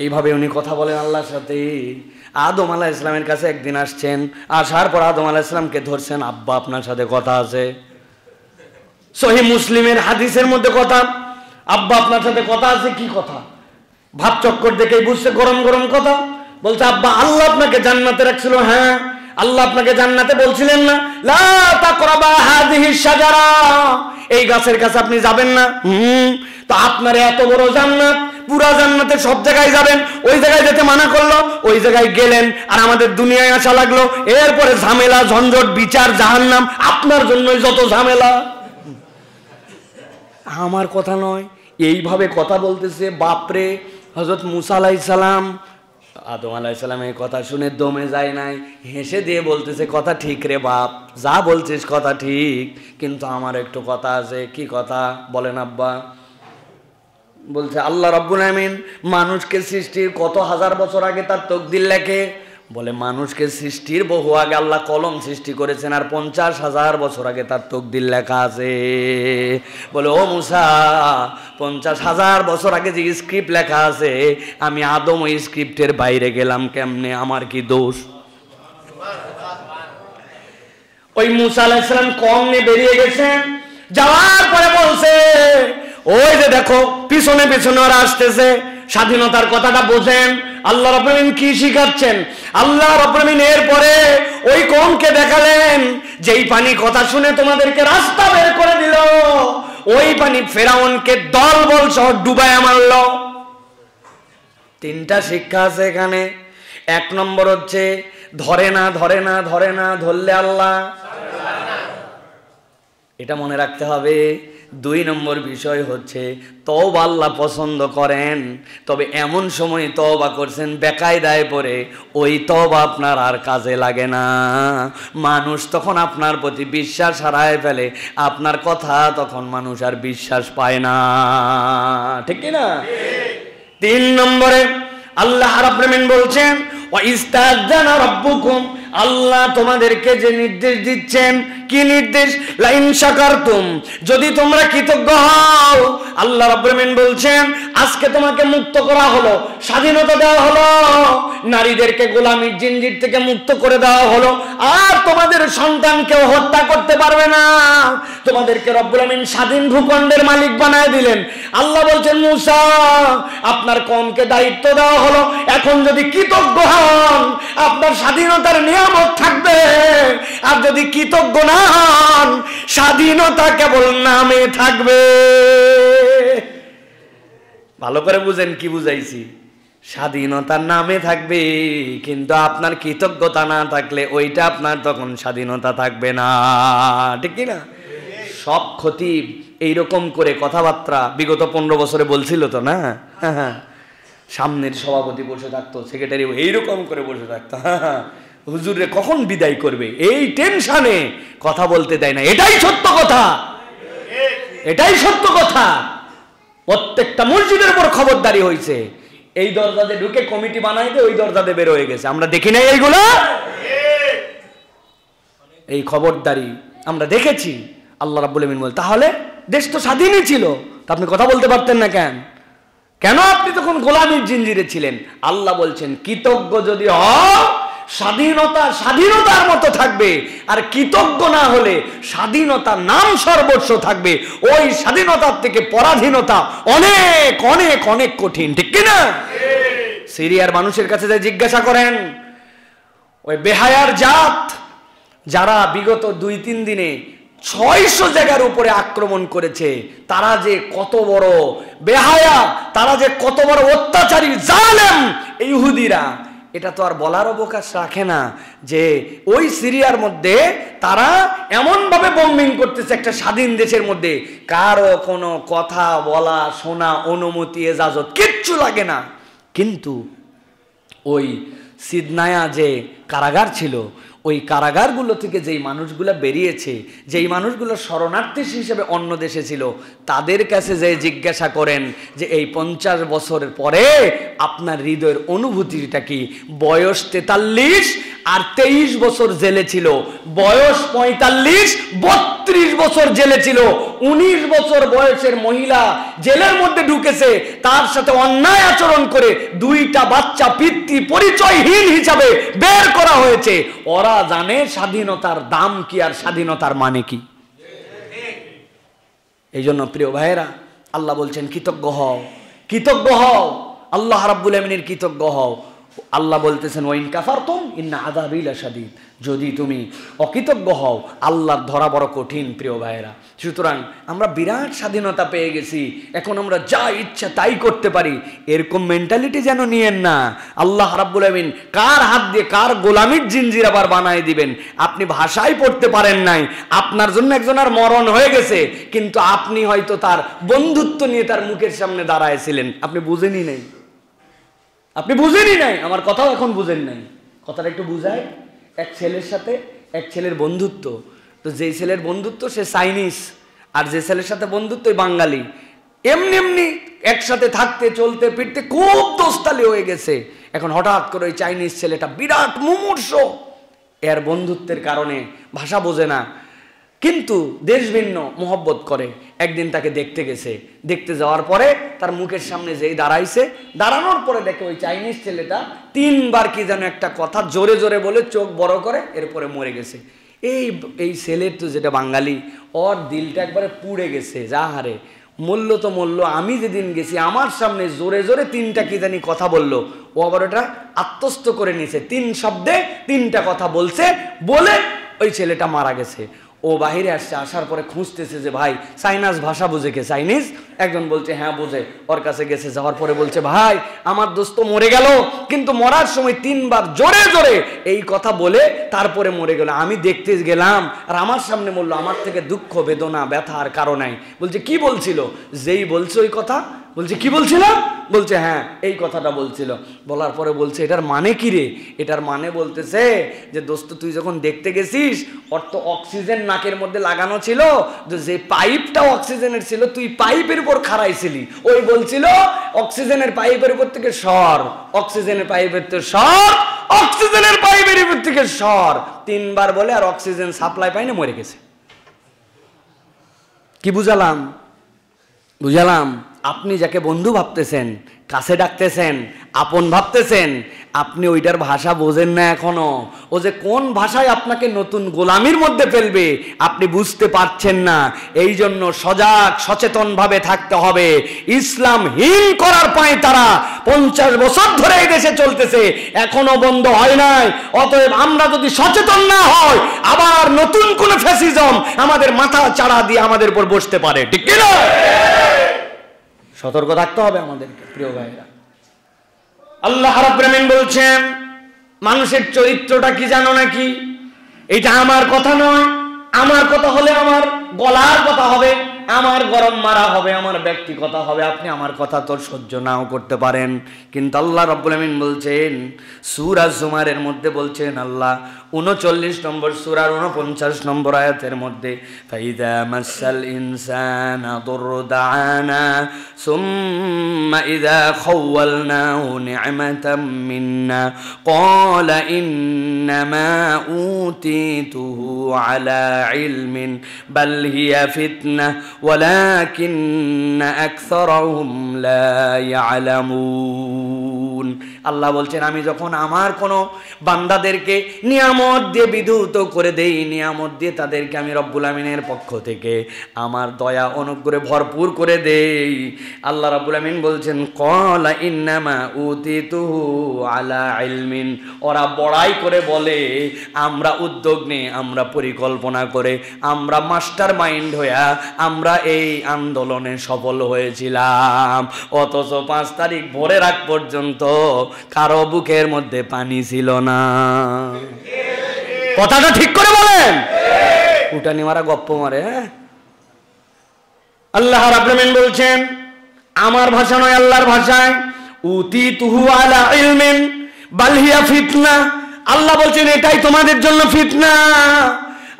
এইভাবে উনি কথা বলেন আল্লাহর সাথে। আদম আলাইহিস সালামের কাছে একদিন আসছেন, আসার পর আদম আলাইহিস সালামকে ধরছেন, আব্বা আপনার সাথে কথা আছে। সহিহ মুসলিমের হাদিসের মধ্যে কথা, আব্বা আপনার সাথে কথা আছে। কি কথা? ভাব চক্কর দেখেই বুঝছে গরম গরম কথা। বলছে, আব্বা আল্লাহ আপনাকে জান্নাতে রাখছিল। হ্যাঁ, আল্লাহ আপনাকে জান্নাতে বলছিলেন না, লা তাকরাবা হাযিহিশ শাজারা, এই গাছের কাছে আপনি যাবেন না। তো আপনার এত বড় জান্নাত, পুরা জান্নাতে সব জায়গায় যাবেন, ওই জায়গায় যেতে মানা করলো, ওই জায়গায় গেলেন, আর আমাদের দুনিয়ায় আসা লাগলো। এরপরে ঝামেলা, ঝঞ্ঝট, বিচার, জাহান্নাম, আপনার জন্যই যত ঝামেলা। আমার কথা নয়, এইভাবে কথা বলতেছে। বাপরে, হযরত মুসা আলাইহিস সালাম আদম আলাইহিস সালামের কথা শুনে দমে যায় নাই, হেসে দিয়ে বলতেছে, কথা ঠিক রে বাপ, যা বলছিস কথা ঠিক, কিন্তু আমার একটু কথা আছে। কি কথা বলেন আব্বা? বলছে, আল্লাহ রাব্বুল আলামিন মানুষকে সৃষ্টির কত হাজার বছর আগে তার তাকদীর লেখে। বলে, মানুষকে সৃষ্টির বহু আগে আল্লাহ কলম সৃষ্টি করেছেন, আর 50,000 বছর আগে তার তাকদীর লেখা আছে। বলে, ও মুসা, 50,000 বছর আগে যে স্ক্রিপ্ট লেখা আছে, আমি আদম ওই স্ক্রিপ্টের বাইরে গেলাম কেমনে? আমার কি দোষ? ওই মুসা আলাইহিস সালাম কম নিয়ে বেরিয়ে গেছেন। যাওয়ার পরে বলছে, ওই যে দেখো পিছনে পিছনে ওরা আসতেছে। স্বাধীনতার কথাটা বোঝেন, আল্লাহ রাব্বুল আলামিন কি শিখাচ্ছেন? আল্লাহ রাব্বুল আলামিন এরপরে ওই কওমকে দেখালেন, যেই পানি কথা শুনে তোমাদেরকে রাস্তা বের করে দিল, ওই পানি ফেরাউনকে দলবল সহ ডুবাইয়া মারল। 3টা শিক্ষা আছে এখানে। 1 নম্বর হচ্ছে, ধরে না, ধরে না, ধরে না, ধরলে আল্লাহ এটা মনে রাখতে হবে। 2 নম্বর বিষয় হচ্ছে তওবা আল্লাহ পছন্দ করেন, তবে এমন সময় তওবা করছেন বেকায়দায় পড়ে, ওই তওবা আপনার আর কাজে লাগে না। মানুষ তখন আপনার প্রতি বিশ্বাস হারায় ফেলে, আপনার কথা তখন মানুষ আর বিশ্বাস পায় না, ঠিক কি না? 3 নম্বরে আল্লাহ রাব্বুল আলামিন বলছেন ওয়া ইস্তাযানা রাব্বুকুম, আল্লাহ তোমাদেরকে যে নির্দেশ দিচ্ছেন, কি নির্দেশ? লাইন শাকারতুম, যদি তোমরা কৃতজ্ঞ হও। আল্লাহ রাব্বুল আলামিন বলছেন আজকে তোমাকে মুক্ত করা হলো, স্বাধীনতা দেওয়া হলো, নারীদেরকে গোলামীর জিনজির থেকে মুক্ত করে দেওয়া হলো, আর তোমাদের সন্তানকেও হত্যা করতে পারবে না। তোমাদেরকে রব্বুল আলামিন স্বাধীন ভূখণ্ডের মালিক বানায় দিলেন। আল্লাহ বলছেন মুসা, আপনার কওমকে দায়িত্ব দেওয়া হলো, এখন যদি কৃতজ্ঞ হন আপনার স্বাধীনতার নিয়ামত থাকবে, আর যদি কৃতজ্ঞ না হন স্বাধীনতা কেবল নামে থাকবে। ভালো করে বুঝেন কি বুঝাইছি। স্বাধীনতার নামে থাকবে, কিন্তু আপনার কৃতজ্ঞতা না থাকলে ওইটা আপনার তখন স্বাধীনতা থাকবে না, ঠিক কি না? সব খতিব এইরকম করে কথাবার্তা বিগত 15 বছরে বলছিল তো না? হ্যাঁ, সামনের সভাপতি বসে থাকতো, সেক্রেটারি এইরকম করে বসে থাকতো, হুজুরে কখন বিদায় করবে এই টেনশনে কথা বলতে দেয় না। এটাই সত্য কথা, এটাই সত্য কথা। প্রত্যেকটা মসজিদের উপর খবরদারি হয়েছে, এই দরজাতে ঢুকে কমিটি বানাই দিয়ে ওই দরজাতে বের হয়ে গেছে, আমরা দেখি নাই এইগুলো? এই খবরদারি আমরা দেখেছি। আল্লাহ রাব্বুল আলামিন বলেন তাহলে দেশ তো স্বাধীনই ছিল, তা আপনি কথা বলতে পারতেন না কেন? কেন আপনি তখন গোলামীর জিনজিরে ছিলেন? আল্লাহ বলছেন কৃতজ্ঞ যদি হও স্বাধীনতা স্বাধীনতার মতো থাকবে, আর কৃতজ্ঞ না হলে স্বাধীনতার নাম সর্বস্ব থাকবে। ওই স্বাধীনতার থেকে পরাধীনতা অনেক অনেক অনেক কঠিন, ঠিক কিনা? সিরিয়ার মানুষের কাছে যে জিজ্ঞাসা করেন, ওই বেহায়ার জাত যারা বিগত 2-3 দিনে 600 জায়গার উপরে আক্রমণ করেছে, তারা যে কত বড় বেহায়া, তারা যে কত বড় অত্যাচারী জালেম ইহুদিরা, এটা তো আর বলার অবকাশ রাখে না যে ওই সিরিয়ার মধ্যে তারা এমন ভাবে বম্বিং করতেছে একটা স্বাধীন দেশের মধ্যে, কারো কোনো কথা বলা শোনা অনুমতি এজাজত কিচ্ছু লাগে না। কিন্তু ওই সিদনায়া যে কারাগার ছিল, ওই কারাগারগুলো থেকে যেই মানুষগুলো বেরিয়েছে, যেই মানুষগুলো শরণার্থী হিসেবে অন্য দেশে ছিল, তাদের কাছে যে জিজ্ঞাসা করেন যে এই 50 বছরের পরে আপনার হৃদয়ের অনুভূতিটা কি? বয়স 43 আর 23 বছর জেলে ছিল, বয়স 45 32 বছর জেলে ছিল, 19 বছর বয়সের মহিলা জেলের মধ্যে ঢুকেছে, তার সাথে অন্যায় আচরণ করে 2টা বাচ্চা পিতৃ পরিচয়হীন হিসাবে বের করা হয়েছে। ওরা জানে স্বাধীনতার দাম কি আর স্বাধীনতার মানে কি। এই জন্য প্রিয় ভাইয়েরা, আল্লাহ বলছেন কৃতজ্ঞ হও, কৃতজ্ঞ হও, আল্লাহ রাব্বুল আমিনের কৃতজ্ঞ হও। আল্লাহ বলতেছেন ওয়াইন কাফারতুম ইন্না আযাবি লাশাদীদ, যদি তুমি অকৃতজ্ঞ হও আল্লাহর ধরা বড় কঠিন। প্রিয় ভাইয়েরা, সুতরাং আমরা বিরাট স্বাধীনতা পেয়ে গেছি, এখন আমরা যা ইচ্ছা তাই করতে পারি, এরকম মেন্টালিটি যেন নিয়েন না। আল্লাহ রাব্বুল আমিন কার হাত দিয়ে কার গোলামির জিনজির আবার বানায় দিবেন। আপনি ভাষাই পড়তে পারেন নাই, আপনার জন্য একজনের মরণ হয়ে গেছে, কিন্তু আপনি হয়তো তার বন্ধুত্ব নিয়ে তার মুখের সামনে দাঁড়ায়ছিলেন, আপনি বুঝেনি নাই, আপনি বুঝেনি নাই। আমার কথাও এখন বুঝেন নাই, কথাটা একটু বুঝায়। এক ছেলের সাথে এক ছেলের বন্ধুত্ব, তো যেই ছেলের বন্ধুত্ব সে চাইনিজ, আর যে ছেলের সাথে বন্ধুত্ব ওই বাঙালি, এমনি এমনি একসাথে থাকতে চলতে ফিরতে খুব দোস্তালি হয়ে গেছে। এখন হঠাৎ করে ওই চাইনিজ ছেলেটা বিরাট মুমূর্ষ, এর বন্ধুত্বের কারণে ভাষা বোঝে না, কিন্তু দেশ ভিন্ন মোহব্বত করে। একদিন তাকে দেখতে গেছে, দেখতে যাওয়ার পরে তার মুখের সামনে যেই দাঁড়াইছে, দাঁড়ানোর পরে দেখে ওই চাইনিজ ছেলেটা 3 বার কি যেন একটা কথা জোরে জোরে বলে চোখ বড় করে এরপরে মরে গেছে। এই ছেলের তো যেটা বাঙালি, ওর দিলটা একবারে পুড়ে গেছে, যা হারে মূল্য তো মূল্য। আমি যেদিন গেছি আমার সামনে জোরে জোরে 3টা কি জানি কথা বললো, ও আবার ওটা আত্মস্থ করে নিয়েছে, 3 শব্দে 3টা কথা বলছে, বলে ওই ছেলেটা মারা গেছে। ও বাহিরে আসছে, আসার পরে খুঁজতেছে যে ভাই চাইনিজ ভাষা বুঝে কে? চাইনিজ? একজন বলছে হ্যাঁ বুঝে। ওর কাছে গেছে, যাওয়ার পরে বলছে ভাই আমার দোস্ত মরে গেল, কিন্তু মরার সময় 3 বার জোরে জোরে এই কথা বলে তারপরে মরে গেল। আমি দেখতে গেলাম আর আমার সামনে বললো আমার থেকে দুঃখ বেদনা ব্যথা আর কারো নাই। বলছে কি বলছিল? যেই বলছে ওই কথা। বলছে কি বলছিল? বলছে হ্যাঁ এই কথাটা বলছিল। বলার পরে বলছে এটার মানে কি রে? এটার মানে বলতেছে যে দোস্ত তুই যখন দেখতে গেছিস ওর তো অক্সিজেন নাকের মধ্যে লাগানো ছিল, যে পাইপটা অক্সিজেনের ছিল তুই পাইপের উপর খাড়াইছিলি। ওই বলছিল অক্সিজেনের পাইপের উপর থেকে সর, অক্সিজেনের পাইপের থেকে সর, অক্সিজেনের পাইপের উপর থেকে সর। 3 বার বলে আর অক্সিজেন সাপ্লাই পাইনি, মরে গেছে। কি বুঝালাম? বুঝালাম আপনি যাকে বন্ধু ভাবতেছেন, কাছে ডাকতেছেন, আপন ভাবতেছেন, আপনি ওইটার ভাষা বোঝেন না এখনো। ও যে কোন ভাষায় আপনাকে নতুন গোলামির মধ্যে ফেলবে আপনি বুঝতে পারছেন না। এই জন্য সজাগ সচেতন ভাবে থাকতে হবে। ইসলামহীন করার পায় তারা 50 বছর ধরে এই দেশে চলতেছে, এখনো বন্ধ হয় নাই। অতএব আমরা যদি সচেতন না হই আবার নতুন কোন ফ্যাসিজম আমাদের মাথা চাড়া দিয়ে আমাদের উপর বসতে পারে, ঠিক কি না? সতর্ক থাকতে হবে আমাদেরকে, প্রিয় ভাইরা। আল্লাহ রাব্বুল আলামিন বলছেন মানুষের চরিত্রটা কি জানো নাকি? এটা আমার কথা নয়। আমার কথা হলে আমার গলার কথা হবে, আমার গরম মারা হবে, আমার ব্যক্তি কথা হবে। আপনি আমার কথা তো সহ্য নাও করতে পারেন, কিন্তু আল্লাহ রাব্বুল আলামিন বলছেন সূরা জুমারের মধ্যে বলছেন আল্লাহ 39 নম্বর সূরার 49 নম্বর আয়াতের মধ্যে ফাইদা মাসাল ইনসানা দুরদানা সুম্মা ইযা খাওয়ালনাহু নি'মাতাম মিন্না ক্বালা ইন্নামা উতিতুহু আলা ইলমিন বাল হিয়া ফিতনা ওয়ালাকিন্না আকসারাহুম লা ইয়ালামুন। আল্লাহ বলছেন আমি যখন আমার কোন বান্দাদেরকে নিয়ামত দিয়ে বিধৌত করে দেই, নিয়ামত দিয়ে তাদেরকে আমি রব্বুল আমিনের পক্ষ থেকে আমার দয়া অনুগ্রহে ভরপুর করে দেই। আল্লাহ রব্বুল আমিন বলছেন ক্বালা ইন্নামা উতিতুহু আলা ইলমিন। ওরা বড়াই করে বলে আমরা উদ্যোগ নেই, আমরা পরিকল্পনা করে, আমরা মাস্টার মাইন্ড হইয়া আমরা এই আন্দোলনে সফল হয়েছিলাম। অথচ 5 তারিখ ভোরের আগ পর্যন্ত কারো বুকের মধ্যে পানি ছিল না। কথাটা ঠিক করে বলেন। উঠানি মারা গপ্প মারে। আল্লাহ রাব্বুল আমিন বলছেন আমার ভাষা নয়, আল্লাহর ভাষায় উতিতুহু আলা ইলমিন বাল হিয়া ফিতনা। আল্লাহ বলছেন এটাই তোমাদের জন্য ফিতনা।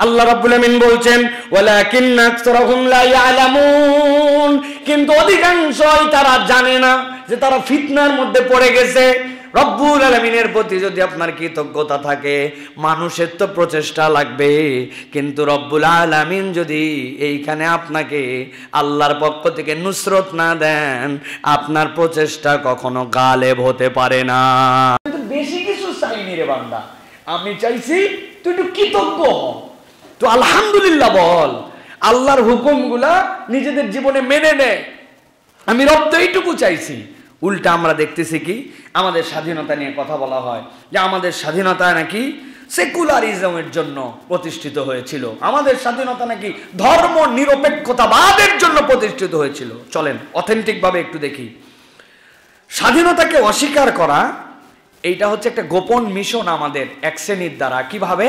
আল্লাহ রাব্বুল আমিন বলছেন ওয়ালাকিন্না আকসারাহুম লা ইয়ালামুন, কিন্তু অধিকাংশই তারা জানে না যে তারা ফিতনার মধ্যে পড়ে গেছে। রব্বুল আলামিনের প্রতি যদি আপনার কৃতজ্ঞতা থাকে, মানুষের তো প্রচেষ্টা লাগবে, কিন্তু রব্বুল আলামিন যদি এইখানে আপনাকে আল্লাহর পক্ষ থেকে নুসরত না দেন, আপনার প্রচেষ্টা কখনো গালেব হতে পারে না। বেশি কিছু চাইনি রে বান্দা, আমি চাইছি তুই একটু কৃতজ্ঞ হ, তো আলহামদুলিল্লাহ বল, আল্লাহর হুকুমগুলা নিজেদের জীবনে মেনে নে। আমি রব তো এইটুকু চাইছি। উল্টা আমরা দেখতেছি কি আমাদের স্বাধীনতা নিয়ে কথা বলা হয় যে আমাদের স্বাধীনতা নাকি সেকুলারিজমের জন্য প্রতিষ্ঠিত হয়েছিল, আমাদের স্বাধীনতা নাকি ধর্ম নিরপেক্ষতাবাদের জন্য প্রতিষ্ঠিত হয়েছিল। চলেন অথেন্টিক ভাবে একটু দেখি। স্বাধীনতাকে অস্বীকার করা এইটা হচ্ছে একটা গোপন মিশন আমাদের এক শ্রেণীর দ্বারা। কিভাবে?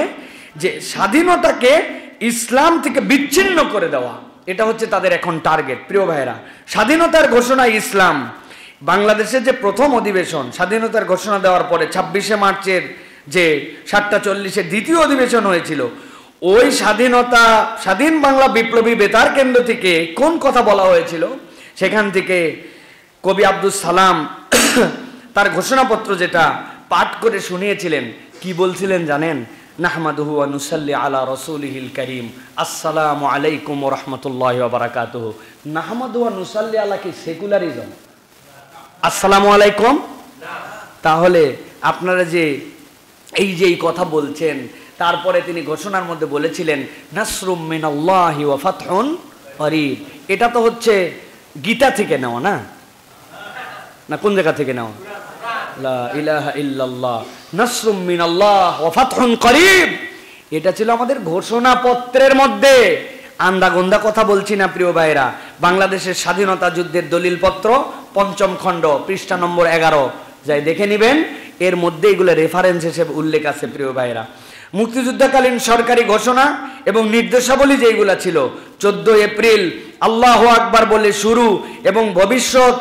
যে স্বাধীনতাকে ইসলাম থেকে বিচ্ছিন্ন করে দেওয়া, এটা হচ্ছে তাদের এখন টার্গেট। প্রিয় ভাইরা, স্বাধীনতার ঘোষণা ইসলাম। বাংলাদেশের যে প্রথম অধিবেশন স্বাধীনতার ঘোষণা দেওয়ার পরে 26শে মার্চের যে 7টা 40-এর দ্বিতীয় অধিবেশন হয়েছিল, ওই স্বাধীন বাংলা বিপ্লবী বেতার কেন্দ্র থেকে কোন কথা বলা হয়েছিল? সেখান থেকে কবি আব্দুল সালাম তার ঘোষণাপত্র যেটা পাঠ করে শুনিয়েছিলেন, কি বলছিলেন জানেন? নাহমাদুহু ওয়া নুসাল্লি আলা রাসূলিহিল কারীম, আসসালামু আলাইকুম ওয়া রাহমাতুল্লাহি ওয়া বারাকাতুহু। নাহমাদুহু ওয়া নুসাল্লি আলা কি সেকুলারিজম? আসসালামু আলাইকুম। তাহলে আপনারা যে এই কথা বলছেন, তারপরে তিনি ঘোষণার মধ্যে বলেছিলেন নাসরুম মিনাল্লাহি ওয়া ফাতহুন করিব। এটা তো হচ্ছে গীতা থেকে নেওয়া, না না কোন জায়গা থেকে নেওয়া? লা ইলাহা ইল্লাল্লাহ নাসরুম মিনাল্লাহ ওয়া ফাতহুন করিব। এটা ছিল আমাদের ঘোষণাপত্রের মধ্যে। আন্দাগন্দা কথা বলছি না প্রিয় ভাইরা। বাংলাদেশের স্বাধীনতা যুদ্ধের দলিলপত্র ৫ম খণ্ড পৃষ্ঠা নম্বর ১১ যাই দেখে নিবেন, এর মধ্যে এগুলো রেফারেন্স হিসেবে উল্লেখ আছে প্রিয় ভাইরা। মুক্তিযুদ্ধকালীন সরকারি ঘোষণা এবং নির্দেশাবলী যেগুলো ছিল ১৪ এপ্রিল আল্লাহু আকবার বলে শুরু, এবং ভবিষ্যৎ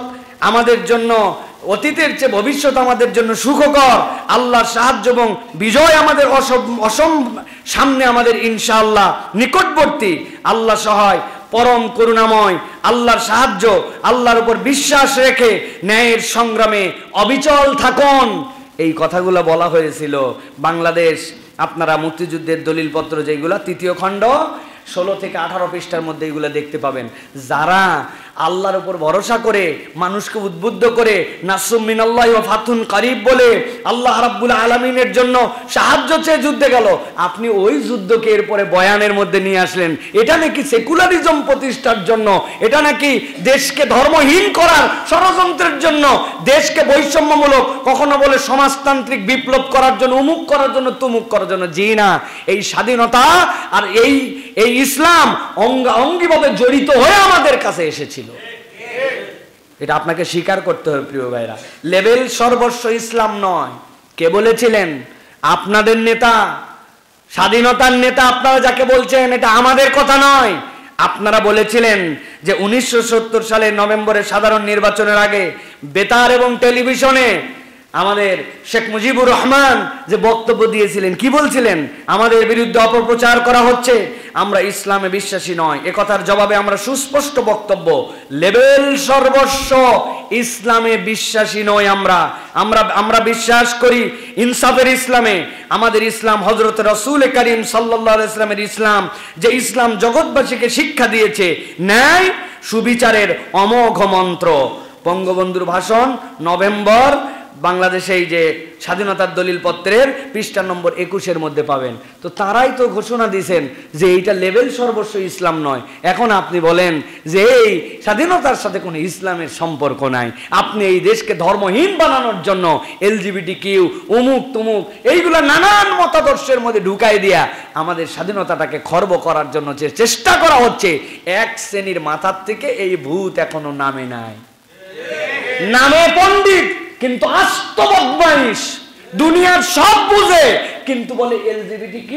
আমাদের জন্য, অতীতের চেয়ে ভবিষ্যৎ আমাদের জন্য সুখকর, আল্লাহর সাহায্য এবং বিজয় আমাদের সামনে আমাদের ইনশাআল্লাহ নিকটবর্তী, আল্লাহ সহায়, পরম করুণাময়, আল্লাহর সাহায্য, আল্লাহর উপর বিশ্বাস রেখে ন্যায়ের সংগ্রামে অবিচল থাকুন, এই কথাগুলো বলা হয়েছিল। বাংলাদেশ আপনারা মুক্তিযুদ্ধের দলিলপত্র যেগুলো ৩য় খণ্ড 16 থেকে 18 পৃষ্ঠার মধ্যে এগুলো দেখতে পাবেন। যারা আল্লাহর উপর ভরসা করে মানুষকে উদ্বুদ্ধ করে নাসরুম মিনাল্লাহি ওয়া ফাতুন কারীব বলে আল্লাহ রাব্বুল আলামিনের জন্য সাহায্য চেয়ে যুদ্ধে গেল, আপনি ওই যুদ্ধকে এরপরে বয়ানের মধ্যে নিয়ে আসলেন। এটা নাকি সেকুলারিজম প্রতিষ্ঠার জন্য, এটা নাকি দেশকে ধর্মহীন করার ষড়যন্ত্রের জন্য, দেশকে বৈষম্যমূলক, কখনো বলে সমাজতান্ত্রিক বিপ্লব করার জন্য, উমুক করার জন্য, তুমুক করার জন্য। জি না, এই স্বাধীনতা আর এই ইসলাম অঙ্গাঙ্গিভাবে জড়িত হয়ে আমাদের কাছে এসেছিল। এটা আপনাকে স্বীকার করতে হবে প্রিয় ভাইরা। লেভেল সর্বস্ব ইসলাম নয়। কে বলেছিলেন? আপনাদের নেতা, স্বাধীনতার নেতা আপনারা যাকে বলছেন, এটা আমাদের কথা নয়। আপনারা বলেছিলেন যে 1970 সালের নভেম্বরের সাধারণ নির্বাচনের আগে বেতার এবং টেলিভিশনে আমাদের শেখ মুজিবুর রহমান যে বক্তব্য দিয়েছিলেন, কি বলছিলেন? আমাদের বিরুদ্ধে অপপ্রচার করা হচ্ছে, আমরা ইসলামে বিশ্বাসী নয়। এ কথার জবাবে আমরা সুস্পষ্ট বক্তব্য, লেভেল সর্বস্ব ইসলামে বিশ্বাসী নয়। আমরা বিশ্বাস করি ইনসাফের ইসলামে। আমাদের ইসলাম হযরত রাসূল করিম সাল্লাল্লাহু আলাইহি ওয়াসাল্লামের ইসলাম, যে ইসলাম জগৎবাসীকে শিক্ষা দিয়েছে ন্যায় সুবিচারের অমোঘ মন্ত্র। বঙ্গবন্ধুর ভাষণ নভেম্বর, বাংলাদেশে এই যে স্বাধীনতার দলিলপত্রের পৃষ্ঠা নম্বর 21 মধ্যে পাবেন। তো তারাই তো ঘোষণা দিয়েছেন যে এইটা লেভেল সর্বস্ব ইসলাম নয়। এখন আপনি বলেন যে এই স্বাধীনতার সাথে কোনো ইসলামের সম্পর্ক নাই, আপনি এই দেশকে ধর্মহীন বানানোর জন্য LGBTQ উমুক তুমুক এইগুলা নানান মতাদর্শের মধ্যে ঢুকাই দিয়া আমাদের স্বাধীনতাটাকে খর্ব করার জন্য যে চেষ্টা করা হচ্ছে, এক শ্রেণীর মাথার থেকে এই ভূত এখনো নামে নাই। নামে পণ্ডিত কিন্তু আস্ত বদমাইশ, দুনিয়ার সব বুঝে কিন্তু বলে LGBTQ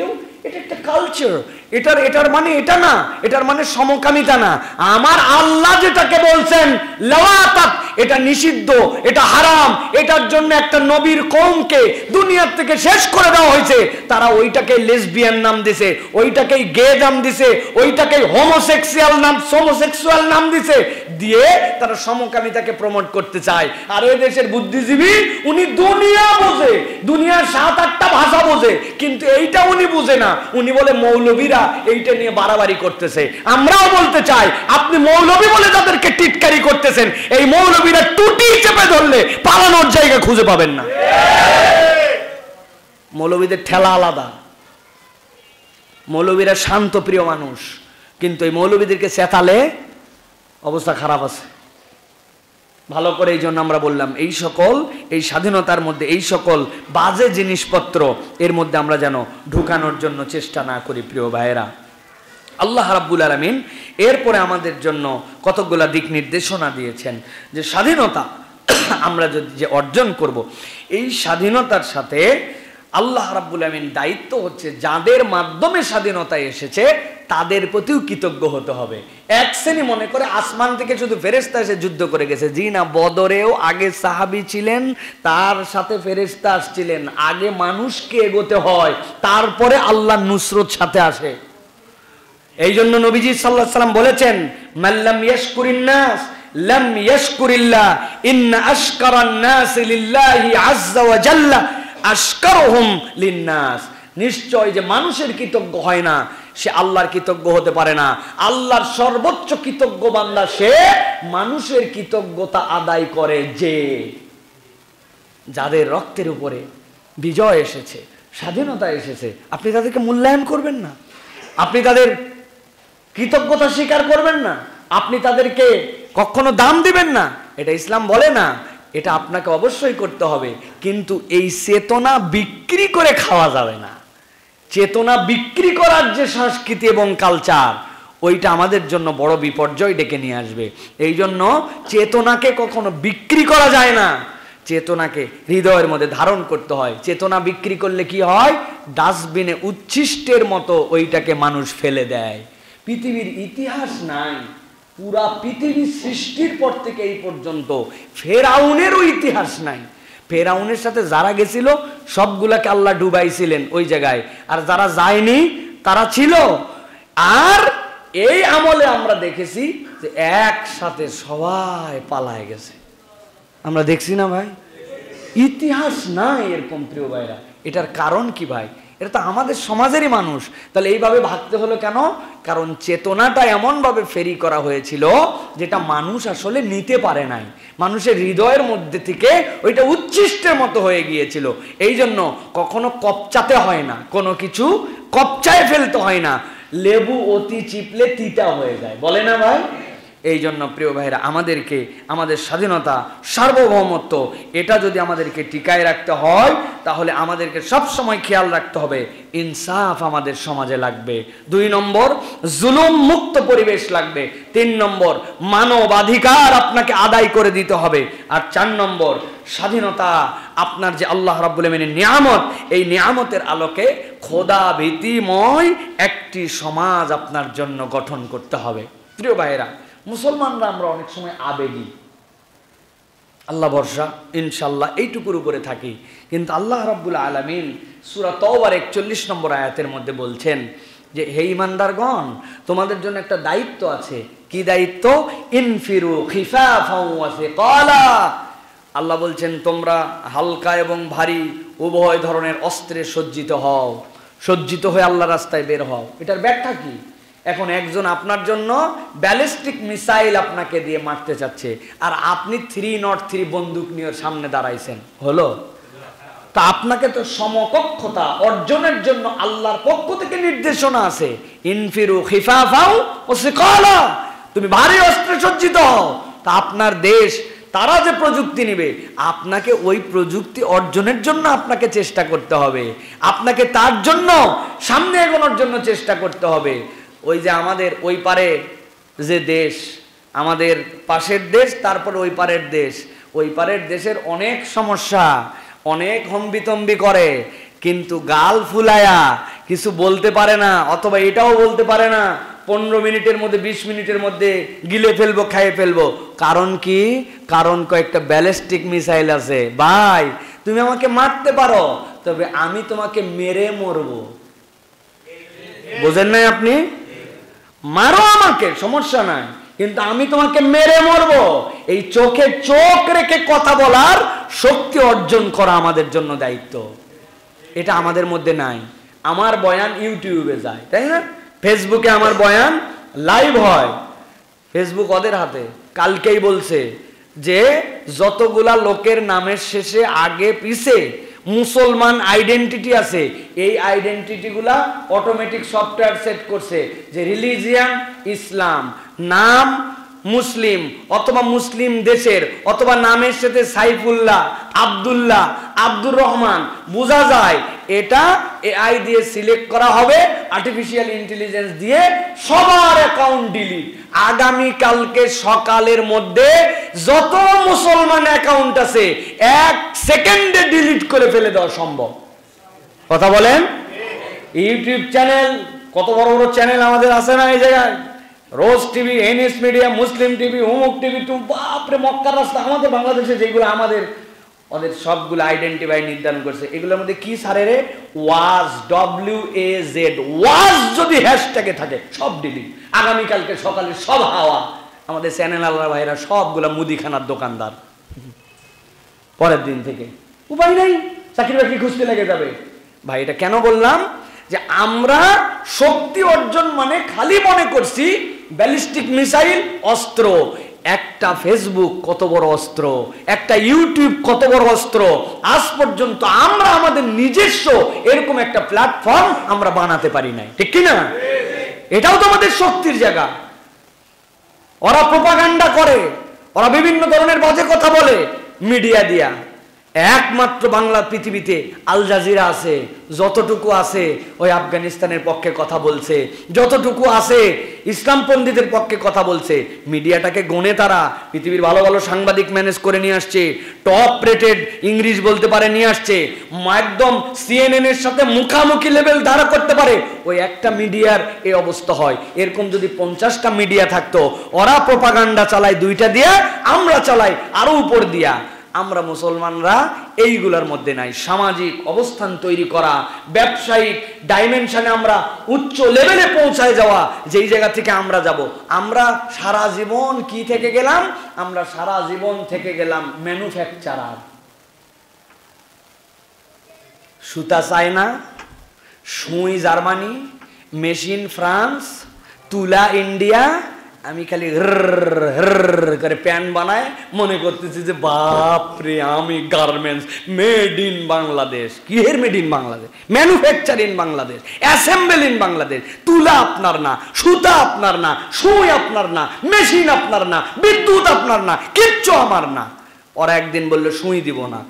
এটা একটা কালচার, এটার মানে এটা না, এটার মানে সমকামিতা না। আমার আল্লাহ যেটাকে বলছেন লাওয়াতাত, এটা নিষিদ্ধ, এটা হারাম, এটার জন্য একটা নবীর কওমকে দুনিয়ার থেকে শেষ করে দেওয়া হয়েছে। তারা ওইটাকে লেসবিয়ান নাম দিছে, ওইটাকে গে নাম দিছে, ওইটাকে হোমোসেক্সুয়াল নাম দিছে, দিয়ে তারা সমকামিতাকে প্রমোট করতে চায়। আর ওই দেশের বুদ্ধিজীবী উনি দুনিয়া বোঝে, দুনিয়ার 7-8টা ভাষা বোঝে, কিন্তু এইটা উনি বুঝে না। উনি বলে মৌলবীরা এইটা নিয়ে বাড়াবাড়ি করতেছে। আমরাও বলতে চাই, আপনি মৌলবী বলে তাদেরকে টিটকারি করতেছেন, এই মৌলবীরা টুটি চেপে ধরলে পালানোর জায়গা খুঁজে পাবেন না। মৌলবীদের ঠেলা আলাদা, মৌলবীরা শান্ত প্রিয় মানুষ, কিন্তু এই মৌলবীদেরকে চেতালে অবস্থা খারাপ আছে। ভালো করে এই জন্য আমরা বললাম এই স্বাধীনতার মধ্যে এই সকল বাজে জিনিসপত্র এর মধ্যে আমরা যেন ঢুকানোর জন্য চেষ্টা না করি প্রিয় ভাইয়েরা। আল্লাহ রাব্বুল আলামিন এরপরে আমাদের জন্য কতগুলা দিক নির্দেশনা দিয়েছেন যে স্বাধীনতা আমরা যে অর্জন করব, এই স্বাধীনতার সাথে আল্লাহ রাব্বুল আলামিন দায়িত্ব হচ্ছে যাদের মাধ্যমে স্বাধীনতা এসেছে তাদের প্রতিও কৃতজ্ঞ হতে হবে। এক শ্রেণী মনে করে আসমান থেকে শুধু ফেরেশতা এসে যুদ্ধ করে গেছে। জি না, বদরেও আগে সাহাবী ছিলেন, তার সাথে ফেরেশতা আসছিলেন। আগে মানুষকে এগোতে হয়, তারপরে আল্লাহর নুসরত সাথে আসে। এই জন্য নবীজি সাল্লাল্লাহু আলাইহি ওয়াসাল্লাম বলেছেন, মাল্লাম ইয়াশকুরিন নাস লাম ইয়াশকুরিল্লাহ, ইন্না আশকারান নাস লিল্লাহি আযজা ওয়া জাল্লা আশকারুহুম লিন্নাস। নিশ্চয় যে মানুষের কৃতজ্ঞ হয় না সে আল্লাহর কৃতজ্ঞ হতে পারে না। আল্লাহর সর্বোচ্চ কৃতজ্ঞ বান্দা সে, মানুষের কৃতজ্ঞতা আদায় করে যে যাদের রক্তের উপরে বিজয় এসেছে, স্বাধীনতা এসেছে। আপনি তাদেরকে মূল্যায়ন করবেন না, আপনি তাদের কৃতজ্ঞতা স্বীকার করবেন না, আপনি তাদেরকে কখনো দাম দিবেন না, এটা ইসলাম বলে না। এটা আপনাকে অবশ্যই করতে হবে, কিন্তু এই চেতনা বিক্রি করে খাওয়া যাবে না। চেতনা বিক্রি করার যে সংস্কৃতি এবং কালচার, ওইটা আমাদের জন্য বড় বিপর্যয় ডেকে নিয়ে আসবে। এই জন্য চেতনাকে কখনো বিক্রি করা যায় না, চেতনাকে হৃদয়ের মধ্যে ধারণ করতে হয়। চেতনা বিক্রি করলে কি হয়? ডাস্টবিনে উচ্ছিষ্টের মতো ওইটাকে মানুষ ফেলে দেয়। পৃথিবীর ইতিহাস নাই, পুরা পৃথিবী সৃষ্টির পর থেকে এই পর্যন্ত ফেরাউনেরও ইতিহাস নাই। ফেরাউনের সাথে যারা গেছিল সবগুলাকে আল্লাহ ডুবাইছিলেন ওই জায়গায়, আর যারা যায়নি তারা ছিল। আর এই আমলে আমরা দেখেছি যে একসাথে সবাই পালায় গেছে। আমরা দেখছি না ভাই? ইতিহাস নাই এরকম প্রিয় ভাইরা। এটার কারণ কি ভাই? এটা তো আমাদের সমাজেরই মানুষ। তাহলে এইভাবে ভাবতে হলো কেন? কারণ চেতনাটা এমনভাবে ফেরি করা হয়েছিল যেটা মানুষ আসলে নিতে পারে নাই। মানুষের হৃদয়ের মধ্যে থেকে ওইটা উচ্ছিষ্টের মতো হয়ে গিয়েছিল। এই জন্য কখনো কপচাতে হয় না, কোনো কিছু কপচায় ফেলতে হয় না। লেবু অতি চিপলে তিতা হয়ে যায়, বলে না ভাই? এই জন্য প্রিয় ভাইরা, আমাদেরকে আমাদের স্বাধীনতা, সার্বভৌমত্ব, এটা যদি আমাদেরকে টিকায় রাখতে হয় তাহলে আমাদেরকে সব সময় খেয়াল রাখতে হবে ইনসাফ আমাদের সমাজে লাগবে। 2 নম্বর, জুলুম মুক্ত পরিবেশ লাগবে। 3 নম্বর, মানবাধিকার আপনাকে আদায় করে দিতে হবে। আর 4 নম্বর, স্বাধীনতা আপনার যে আল্লাহ রাব্বুল আলামিনের নিয়ামত, এই নিয়ামতের আলোকে খোদা ভীতিময় একটি সমাজ আপনার জন্য গঠন করতে হবে। প্রিয় ভাইরা, মুসলমানরা আমরা অনেক সময় আবেগী, আল্লাহ ভরসা ইনশাল্লাহ এইটুকুর উপরে থাকি। কিন্তু আল্লাহ রাব্বুল আলামিন সূরা তাওবার 41 নম্বর আয়াতের মধ্যে বলছেন যে হে ঈমানদারগণ, তোমাদের জন্য একটা দায়িত্ব আছে। কি দায়িত্ব? ইনফিরু খিফাফাও ওয়া সিকালা। আল্লাহ বলছেন তোমরা হালকা এবং ভারী উভয় ধরনের অস্ত্রে সজ্জিত হও, সজ্জিত হয়ে আল্লাহর রাস্তায় বের হও। এটার ব্যাখ্যা কি? এখন একজন আপনার জন্য ব্যালিস্টিক মিসাইল আপনাকে দিয়ে মারতে চাচ্ছে, আর আপনি 303 বন্দুক নিয়ে সামনে দাঁড়াইছেন, হলো? তা আপনাকে তো সমকক্ষতা অর্জনের জন্য আল্লাহর পক্ষ থেকে নির্দেশনা আছে, ইনফিরু খিফাফাও ওয়া সিকালা, তুমি ভারী অস্ত্রে সজ্জিত হও। তা আপনার দেশ তারা যে প্রযুক্তি নেবে, আপনাকে ওই প্রযুক্তি অর্জনের জন্য আপনাকে চেষ্টা করতে হবে, আপনাকে তার জন্য সামনে এগোনোর জন্য চেষ্টা করতে হবে। ওই যে আমাদের ওই পারে যে দেশ, আমাদের পাশের দেশ, তারপর ওই পারের দেশ, ওই পারের দেশের অনেক সমস্যা, অনেক হম্বিতম্বি করে, কিন্তু গাল ফুলায়া কিছু বলতে পারে না, অথবা এটাও বলতে পারে না 15 মিনিটের মধ্যে 20 মিনিটের মধ্যে গিলে ফেলবো, খাইয়ে ফেলবো। কারণ কি? কারণ কয়েকটা ব্যালিস্টিক মিসাইল আছে। ভাই তুমি আমাকে মারতে পারো, তবে আমি তোমাকে মেরে মরবো। বোঝেন নাই আপনি? মারো আমাকে, সমস্যা নাই, কিন্তু আমি তোমাকে মেরে মরবো। এই চোখে চোখ রেখে কথা বলার শক্তি অর্জন করা আমাদের জন্য দায়িত্ব। এটা আমাদের মধ্যে নাই। আমার বয়ান ইউটিউবে যায়, তাই না? ফেসবুকে আমার বয়ান লাইভ হয়, ফেসবুক ওদের হাতে। কালকেই বলছে যে যতগুলা লোকের নামের শেষে আগে পিছে মুসলমান আইডেন্টিটি আছে, এই আইডেন্টিটিগুলা অটোমেটিক সফটওয়্যার সেট করছে যে রিলিজিয়ান ইসলাম, নাম মুসলিম, অথবা মুসলিম দেশের, অথবা নামের সাথে সাইফুল্লাহ, আব্দুল্লাহ, আব্দুর রহমান, বোঝা যায় এটা এআই দিয়ে সিলেক্ট করা হবে, আর্টিফিশিয়াল ইন্টেলিজেন্স দিয়ে সবার অ্যাকাউন্ট ডিলিট। আগামী কালকে সকালের মধ্যে যত মুসলমান অ্যাকাউন্ট আছে 1 সেকেন্ডে ডিলিট করে ফেলে দেওয়া সম্ভব। কথা বলেন? ইউটিউব চ্যানেল, কত বড় বড় চ্যানেল আমাদের আছে না এই জায়গায়, রোজ টিভি, এনএস মিডিয়া, মুসলিম টিভি, হুমুক টিভি, বাপরে মক্কার রাস্তা, আমাদের বাংলাদেশে যেগুলো আমাদের ওদের সবগুলো আইডেন্টিফাই নির্ধারণ করছে। এগুলোর মধ্যে কি সারে রে? ওয়াজ, WAZ, ওয়াজ যদি হ্যাশট্যাগে থাকে সব ডিলিট। আগামীকালকে সকালে সব হাওয়া। আমাদের চ্যানেল আল্লাহ ভাইরা সবগুলা মুদিখানার দোকানদার। পরের দিন থেকে উপায় নাই, চাকরি বাকরি খুঁজতে লেগে যাবে। ভাই এটা কেন বললাম? যে আমরা শক্তি অর্জন মানে খালি মনে করছি ব্যালিস্টিক মিসাইল অস্ত্র। একটা ফেসবুক কত বড় অস্ত্র, একটা ইউটিউব কত বড় অস্ত্র। আজ পর্যন্ত আমরা আমাদের নিজস্ব এরকম একটা প্ল্যাটফর্ম আমরা বানাতে পারি নাই, ঠিক কি না? এটাও তো আমাদের শক্তির জায়গা। ওরা প্রোপাগান্ডা করে, ওরা বিভিন্ন ধরনের বাজে কথা বলে মিডিয়া দিয়া, একমাত্র বাংলা পৃথিবীতে আল জাজিরা আছে, যতটুকু আছে ওই আফগানিস্তানের পক্ষে কথা বলছে, যতটুকু আছে ইসলামপন্থীদের পক্ষে কথা বলছে। মিডিয়াটাকে গনে তারা পৃথিবীর ভালো ভালো সাংবাদিক ম্যানেজ করে নিয়ে আসছে, টপ রেটেড ইংলিশ বলতে পারে নিয়ে আসছে, একদম CNN এর সাথে মুখামুখি লেভেল ধারা করতে পারে। ওই একটা মিডিয়ার এই অবস্থা হয়। এরকম যদি 50টা মিডিয়া থাকতো, ওরা প্রোপাগান্ডা চালায় 2টা দিয়া, আমরা চালাই আরো উপর দিয়া। আমরা মুসলমানরা এইগুলোর মধ্যে নাই। সামাজিক অবস্থান তৈরি করা, ব্যবসায়িক ডাইমেনশনে আমরা উচ্চ লেভেলে পৌঁছায় যাওয়া, যেই জায়গা থেকে আমরা যাব। আমরা সারা জীবন কি থেকে গেলাম? আমরা সারা জীবন থেকে গেলাম ম্যানুফ্যাকচারার। সুতা চায়না, সুই জার্মানি, মেশিন ফ্রান্স, তুলা ইন্ডিয়া। আমি খালি করে প্যান্ট বানায় মনে করতেছি যে বাপরে আমি গার্মেন্টস মেড ইন বাংলাদেশ। কি এর made in Bangladesh? Manufacture in Bangladesh, assemble in Bangladesh. তুলা আপনার না, সুতা আপনার না, সুই আপনার না, মেশিন আপনার না, বিদ্যুৎ আপনার না, কিচ্ছু আমার না। ওরা একদিন বললো সুই দিব না,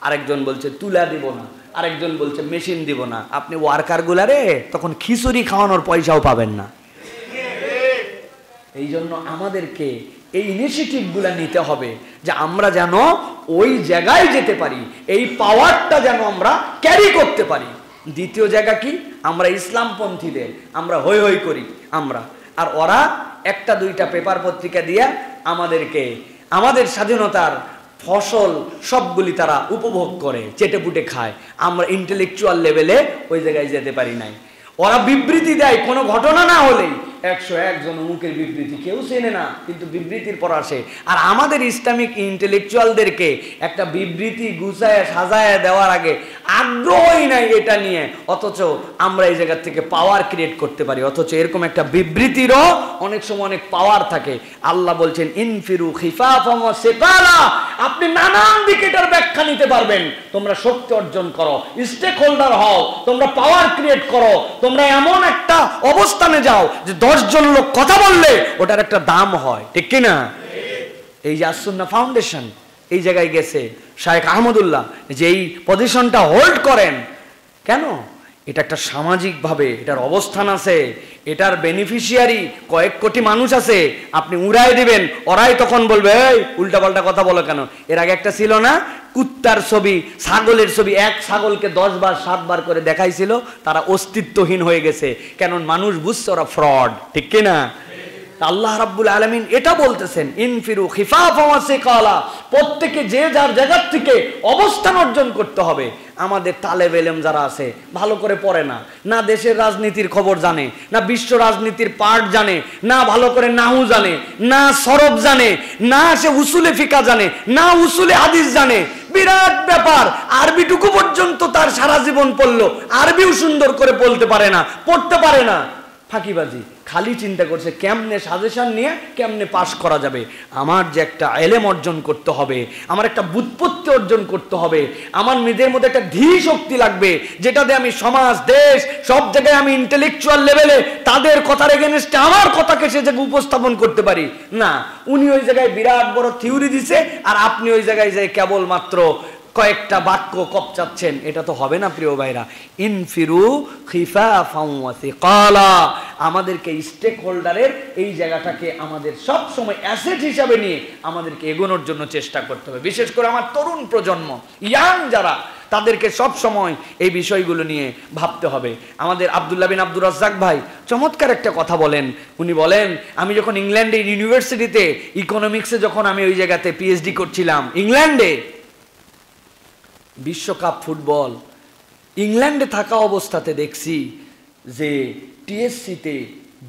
আরেকজন বলছে তুলা দিব না, আরেকজন বলছে মেশিন দিব না। আপনি ওয়ার্কার গুলারে তখন খিচুড়ি খাওয়ানোর পয়সাও পাবেন না। এই জন্য আমাদেরকে এই ইনিশিয়েটিভগুলো নিতে হবে যে আমরা যেন ওই জায়গায় যেতে পারি, এই পাওয়ারটা যেন আমরা ক্যারি করতে পারি। দ্বিতীয় জায়গা কি? আমরা ইসলামপন্থীদের আমরা হই হই করি আমরা, আর ওরা 1টা 2টা পেপার পত্রিকা দিয়ে আমাদেরকে আমাদের স্বাধীনতার ফসল সবগুলি তারা উপভোগ করে, চেটেপুটে খায়। আমরা ইন্টেলেকচুয়াল লেভেলে ওই জায়গায় যেতে পারি নাই। ওরা বিবৃতি দেয় কোনো ঘটনা না হলেই, 101 জন মুখের বিবৃতি, কেউ চেনে না কিন্তু বিবৃতির পর আসে। আর আমাদের ইসলামিক ইন্টেলেকচুয়ালদেরকে একটা বিবৃতি গুছায় সাজায় দেওয়ার আগে আগ্রহই নাই এটা নিয়ে, অথচ আমরা এই জায়গা থেকে পাওয়ার ক্রিয়েট করতে পারি। অথচ এরকম একটা বিবৃতিরও অনেক সময় অনেক পাওয়ার থাকে। আল্লাহ বলছেন ইনফিরু খিফাফাম ওয়া সিকালা, আপনি নানান দিকে এটার ব্যাখ্যা নিতে পারবেন। তোমরা শক্তি অর্জন করো, স্টেক হোল্ডার হও, তোমরা পাওয়ার ক্রিয়েট করো, তোমরা এমন একটা অবস্থানে যাও যে 10 জন লোক কথা বললে ওটার একটা দাম হয়, ঠিক কিনা? এই যে আসুন্নাহ ফাউন্ডেশন এই জায়গায় গেছে, শায়েখ আহমদুল্লাহ যে এই পজিশনটা হোল্ড করেন, কেন? এটা একটা সামাজিকভাবে এটার অবস্থান আছে, এটার বেনিফিশিয়ারি কয়েক কোটি মানুষ আছে। আপনি উড়াই দিবেন, ওরাই তখন বলবে এই উল্টাপাল্টা কথা বলো কেন? এর আগে একটা ছিল না, কুত্তার ছবি, ছাগলের ছবি, এক ছাগলকে 10 বার 7 বার করে দেখাইছিল, তারা অস্তিত্বহীন হয়ে গেছে। কেন? মানুষ বুঝছে ওরা ফ্রড, ঠিক কিনা? আল্লাহ রাব্বুল আলামিন এটা বলতেছেন ইনফিরু খিফাফাম ওয়া সিকালা, প্রত্যেকে যে যার জায়গা থেকে অবস্থান অর্জন করতে হবে। আমাদের তালেব ইলম যারা আছে ভালো করে পড়ে না, না দেশের রাজনীতির খবর জানে, না বিশ্ব রাজনীতির পার্ট জানে, না ভালো করে নাহু জানে, না সরব জানে, না সে উসুলে ফিকা জানে, না উসুলে হাদিস জানে। বিরাট ব্যাপার। আরবিটুকু পর্যন্ত তার সারা জীবন পড়লো, আরবিও সুন্দর করে বলতে পারে না, পড়তে পারে না। ফাঁকিবাজি, খালি চিন্তা করছে কেমনে সাজেশন নিয়ে কেমনে পাস করা যাবে। আমার যে একটা এলেম অর্জন করতে হবে, আমার একটা বুৎপত্তি অর্জন করতে হবে, আমার নিজের মধ্যে একটা ধী শক্তি লাগবে, যেটাতে আমি সমাজ দেশ সব জায়গায় আমি ইন্টেলেকচুয়াল লেভেলে তাদের কথার এগেনস্টে আমার কথাকে সে জায়গায় উপস্থাপন করতে পারি। না, উনি ওই জায়গায় বিরাট বড় থিওরি দিছে আর আপনি ওই জায়গায় যাই কেবলমাত্র কয়েকটা বাক্য কপচাচ্ছেন, এটা তো হবে না প্রিয় ভাইরা। ইনফিরু খিফাফাম ওয়া সিকালা, আমাদেরকে স্টেক হোল্ডারের এই জায়গাটাকে আমাদের সব সময় অ্যাসেট হিসাবে নিয়ে আমাদেরকে এগোনোর জন্য চেষ্টা করতে হবে। বিশেষ করে আমার তরুণ প্রজন্ম, ইয়াং যারা, তাদেরকে সব সময় এই বিষয়গুলো নিয়ে ভাবতে হবে। আমাদের আব্দুল্লাহ বিন আব্দুর রাজ্জাক ভাই চমৎকার একটা কথা বলেন। উনি বলেন, আমি যখন ইংল্যান্ডের ইউনিভার্সিটিতে ইকোনমিক্সে যখন আমি ওই জায়গাতে পিএইচডি করছিলাম ইংল্যান্ডে, বিশ্বকাপ ফুটবল ইংল্যান্ডে থাকা অবস্থাতে দেখছি যে টিএসসিতে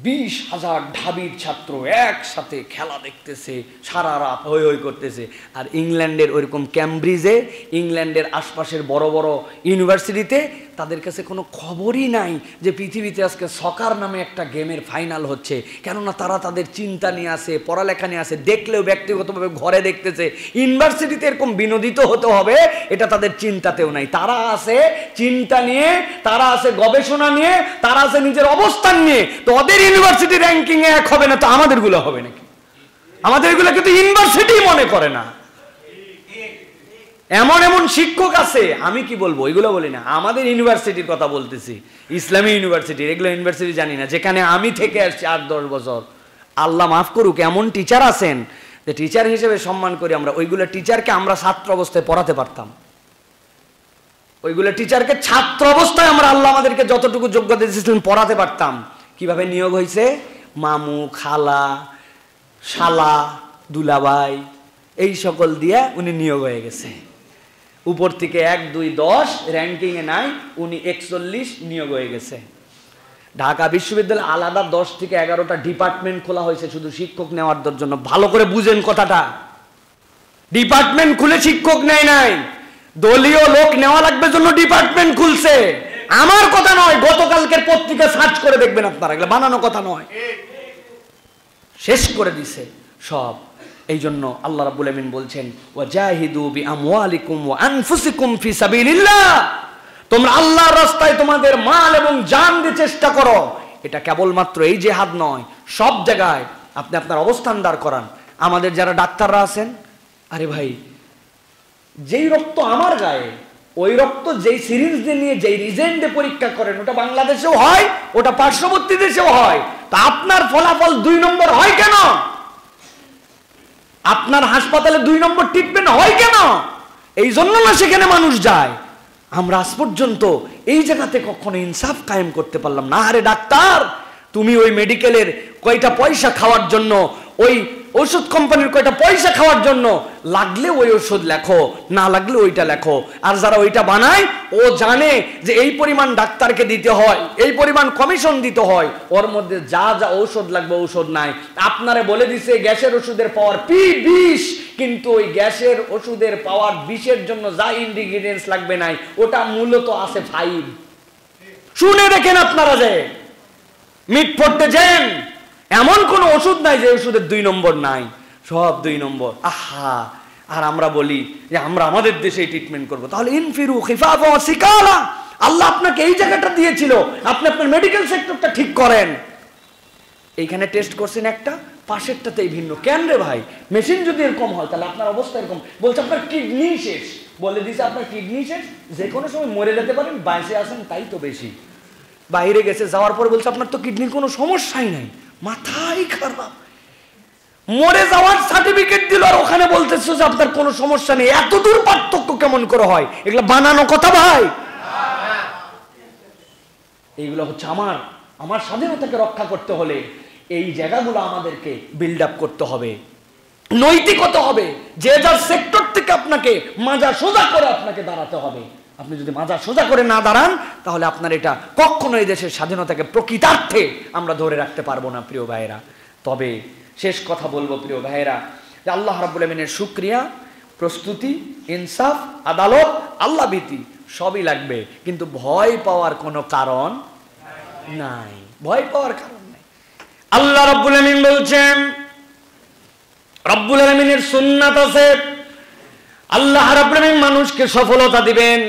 20,000 ঢাবির ছাত্র একসাথে খেলা দেখতেছে, সারা রাত হই হই করতেছে। আর ইংল্যান্ডের ওইরকম ক্যামব্রিজে, ইংল্যান্ডের আশপাশের বড় বড় ইউনিভার্সিটিতে তাদের কাছে কোনো খবরই নাই যে পৃথিবীতে আজকে সকার নামে একটা গেমের ফাইনাল হচ্ছে। কেননা তারা তাদের চিন্তা নিয়ে আসে, পড়ালেখা নিয়ে আসে, দেখলেও ব্যক্তিগতভাবে ঘরে দেখতেছে। ইউনিভার্সিটিতে এরকম বিনোদিত হতে হবে এটা তাদের চিন্তাতেও নাই। তারা আছে চিন্তা নিয়ে, তারা আছে গবেষণা নিয়ে, তারা আছে নিজের অবস্থান নিয়ে। তো ওদের ইউনিভার্সিটি র্যাঙ্কিং এ এক হবে না, তো আমাদেরগুলো হবে নাকি? আমাদের এগুলো কিন্তু ইউনিভার্সিটি মনে করে না। এমন এমন শিক্ষক আছে, আমি কি বলবো, এগুলো বলি না, আমাদের ইউনিভার্সিটির কথা বলতেছি, ইসলামী ইউনিভার্সিটি, এগুলো ইউনিভার্সিটি জানি না, যেখানে আমি থেকে আসছি 8-10 বছর। আল্লাহ মাফ করুক, এমন টিচার আছেন যে টিচার হিসেবে সম্মান করি আমরা, ওইগুলো টিচারকে আমরা ছাত্র অবস্থায় পড়াতে পারতাম। ওইগুলো টিচারকে ছাত্র অবস্থায় আমরা, আল্লাহ আমাদেরকে যতটুকু যোগ্যতা দিয়েছিলেন পড়াতে পারতাম। কিভাবে নিয়োগ হয়েছে? মামু, খালা, শালা, দুলাভাই, এই সকল দিয়ে উনি নিয়োগ হয়ে গেছে। উপর থেকে 1, 2, 10 র্যাঙ্কিংয়ে নাই, উনি 41 নিয়োগ হয়ে গেছে। ঢাকা বিশ্ববিদ্যালয়ে আলাদা 10 থেকে 11টা ডিপার্টমেন্ট খোলা হয়েছে শুধু শিক্ষক নেওয়ার জন্য। ভালো করে বুঝেন কথাটা, ডিপার্টমেন্ট খুলে শিক্ষক নেয় নাই, দলীয় লোক নেওয়া লাগবে জন্য ডিপার্টমেন্ট খুলছে। আমার কথা নয়, গতকালকের পত্রিকা সার্চ করে দেখবেন আপনারা, এগুলো বানানো কথা নয়, শেষ করে দিছে সব। এই জন্য আল্লাহ রাব্বুল আমিন বলছেন, ওয়াজাহিদু বিআমওয়ালিকুম ওয়া আনফুসিকুম ফি সাবিলিল্লাহ, তোমরা আল্লাহর রাস্তায় তোমাদের মাল এবং জান দিয়ে চেষ্টা করো। এটা কেবলমাত্র এই জিহাদ নয়, সব জায়গায় আপনি আপনার অবস্থান দাঁড় করান। আমাদের যারা ডাক্তাররা আছেন, আরে ভাই, যেই রক্ত আমার গায়ে, ওই রক্ত যেই সিরিঞ্জ দিয়ে নিয়ে যেই রিজেন্টে পরীক্ষা করেন, ওটা বাংলাদেশেও হয়, ওটা পার্শ্ববর্তী দেশেও হয়, তা আপনার ফলাফল 2 নম্বর হয় কেন? আপনার হাসপাতালে 2 নম্বর ট্রিটমেন্ট হয় কেন? এই জন্য না সেখানে মানুষ যায়। আমরা আজ পর্যন্ত এই জায়গাতে কখনো ইনসাফ কায়েম করতে পারলাম না। আরে ডাক্তার, তুমি ওই মেডিকেলের কয়টা পয়সা খাওয়ার জন্য, ওই ওষুধ কোম্পানির কয়টা পয়সা খাওয়ার জন্য, লাগলে ওই ওষুধ লেখো, না লাগলে ওইটা লেখো। আর যারা ওইটা বানায়, ও জানে যে এই পরিমাণ ডাক্তারকে দিতে হয়, এই পরিমাণ কমিশন দিতে হয়, ওর মধ্যে যা যা ঔষধ লাগবে ঔষধ নাই। আপনারে বলে দিছে গ্যাসের ওষুধের পাওয়ার P20, কিন্তু ওই গ্যাসের ওষুধের পাওয়ার 20-এর জন্য যা ইনগ্রিডিয়েন্টস লাগবে নাই, ওটা মূলত আছে 5। শুনে দেখেন আপনারা, যে মিট পড়তে যান, এমন কোন ওষুধ নাই যে ওষুধের 2 নম্বর নাই, সব 2 নম্বর। আহা, আর আমরা বলি যে আমরা আমাদের দেশে ট্রিটমেন্ট করব। তাহলে ইনফিরু খিফাফা ওয়া সিকালা, আল্লাহ আপনাকে এই জায়গাটা দিয়েছিল, আপনি আপনার মেডিকেল সেক্টরটা ঠিক করেন। এইখানে টেস্ট করছেন একটা, পাশেরটাতেই ভিন্ন। কেন রে ভাই? মেশিন যদি এরকম হয় তাহলে আপনার অবস্থা এরকম। বলছে আপনার কিডনি শেষ, বলে দিছে আপনার কিডনি শেষ, যে কোনো সময় মরে যেতে পারেন, বাইসে আসেন তাই তো বেশি। বাইরে গেছে, যাওয়ার পর বলছে আপনার তো কিডনির কোনো সমস্যাই নাই। মাথাই খারাপ, মরে যাওয়ার সার্টিফিকেট দিল, আর ওখানে বলতেছে যে আপনার কোনো সমস্যা নেই। এত দূর পার্থক্য কেমন করে হয়? এগুলো বানানো কথা ভাই। এইগুলো হচ্ছে আমার স্বাধীনতাকে রক্ষা করতে হলে এই জায়গাগুলো আমাদেরকে বিল্ড আপ করতে হবে, নৈতিকতা হবে। যে যার সেক্টর থেকে আপনাকে মাজা সোজা করে আপনাকে দাঁড়াতে হবে। আপনি যদি মাজা সোজা করে না দাঁড়ান, তাহলে আপনার এটা কখনো এই দেশের স্বাধীনতাকে প্রকৃতার্থে আমরা ধরে রাখতে পারবো না প্রিয় ভাইয়েরা। তবে শেষ কথা বলবো প্রিয় ভাইয়েরা, যে আল্লাহ রাব্বুল আমিনের শুকরিয়া, প্রস্তুতি, ইনসাফ, আদালত, আল্লাহ ভীতি সবই লাগবে, কিন্তু ভয় পাওয়ার কোনো কারণ নাই, ভয় পাওয়ার কারণ নাই। আল্লাহ রাব্বুল আমিন বলছেন, রাব্বুল আলামিনের সুন্নাত আছে, আল্লাহ রাব্বুল আমিন মানুষকে সফলতা দিবেন,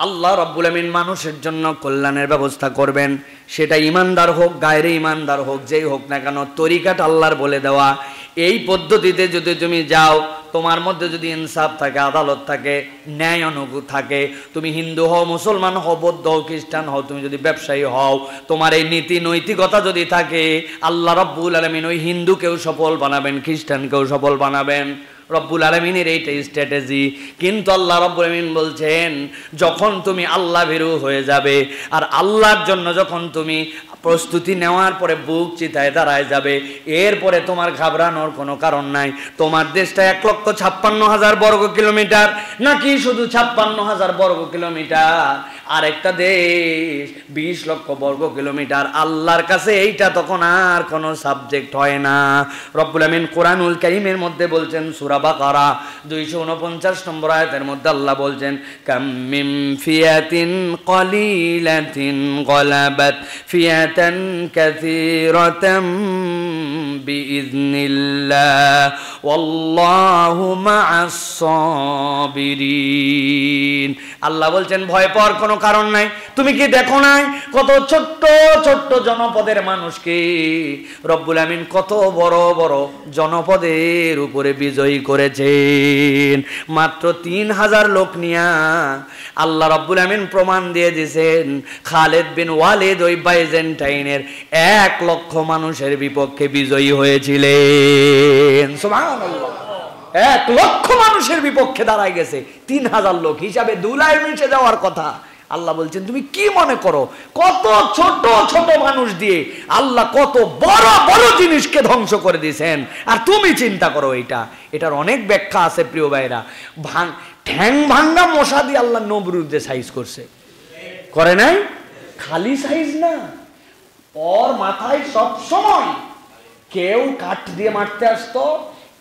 আল্লাহ রাব্বুল আমিন মানুষের জন্য কল্যাণের ব্যবস্থা করবেন। সেটা ইমানদার হোক, গায়রে ইমানদার হোক, যেই হোক না কেন, তরিকাটা আল্লাহর বলে দেওয়া। এই পদ্ধতিতে যদি তুমি যাও, তোমার মধ্যে যদি ইনসাফ থাকে, আদালত থাকে, ন্যায় অনুভূতি থাকে, তুমি হিন্দু হও, মুসলমান হও, বৌদ্ধ হও, খ্রিস্টান হও, তুমি যদি ব্যবসায়ী হও, তোমার এই নীতি নৈতিকতা যদি থাকে, আল্লাহ রাব্বুল আলামিন ওই হিন্দুকেও সফল বানাবেন, খ্রিস্টানকেও সফল বানাবেন। রব্বুল আলামিনের এইটাই স্ট্র্যাটেজি। কিন্তু আল্লাহ রব্বুল আলামিন বলছেন, যখন তুমি আল্লাহ ভীরু হয়ে যাবে, আর আল্লাহর জন্য যখন তুমি প্রস্তুতি নেওয়ার পরে বুক চিতায় দাঁড়ায় যাবে, এরপরে তোমার ঘাবড়ানোর কোনো কারণ নাই। তোমার দেশটা 1,56,000 বর্গ কিলোমিটার, নাকি শুধু 56,000 বর্গ কিলোমিটার, আর একটা দেশ 20 লক্ষ বর্গ কিলোমিটার। আল্লাহর কাছে এইটা তখন আর কোনো সাবজেক্ট হয় না। রব্বুল আমিন কোরআনুল কারীমের মধ্যে বলছেন, সূরা বাকারা 249 নম্বর আয়াতের মধ্যে আল্লাহ বলছেন, কাম মিন ফিয়াতিন কলিলাতিন গলাবাত ফিয়াতান কাসীরাতাম বিইذনিল্লাহ ওয়াল্লাহু মা'আস সাবিরিন। আল্লাহ বলছেন, ভয় পাওয়ার কোনো কারণ নাই। তুমি কি দেখো নাই কত ছোট্ট ছোট্ট জনপদের মানুষকে রব্বুল আমিন কত বড় বড় জনপদের উপরে বিজয়ী করেছেন। মাত্র 3000 লোক নিয়া আল্লাহ রব্বুল আমিন প্রমাণ দিয়ে দিয়েছেন খালিদ বিন ওয়ালিদ ওই বাইজেন্টাইনের 1 লক্ষ মানুষের বিপক্ষে বিজয়ী হয়েছিলেন। সুবহানাল্লাহ, 1 লক্ষ মানুষের বিপক্ষে দাঁড়ায় গেছে 3000 লোক, হিসাবে ধুলায় মিশে যাওয়ার কথা। আল্লাহ বলছেন তুমি কি মনে করো কত ছোট ছোট মানুষ দিয়ে আল্লাহ কত বড় বড় জিনিসকে ধ্বংস করে দিয়েছেন, আর তুমি চিন্তা করো। এটার অনেক ব্যাখ্যা আছে প্রিয় ভাইরা। ঠ্যাং ভাঙ্গা মশা দিয়ে আল্লাহ নমরুদে সাইজ করছে, করে নাই? খালি সাইজ না, ওর মাথায় সব সময় কেউ কাঠ দিয়ে মারতে আসতো,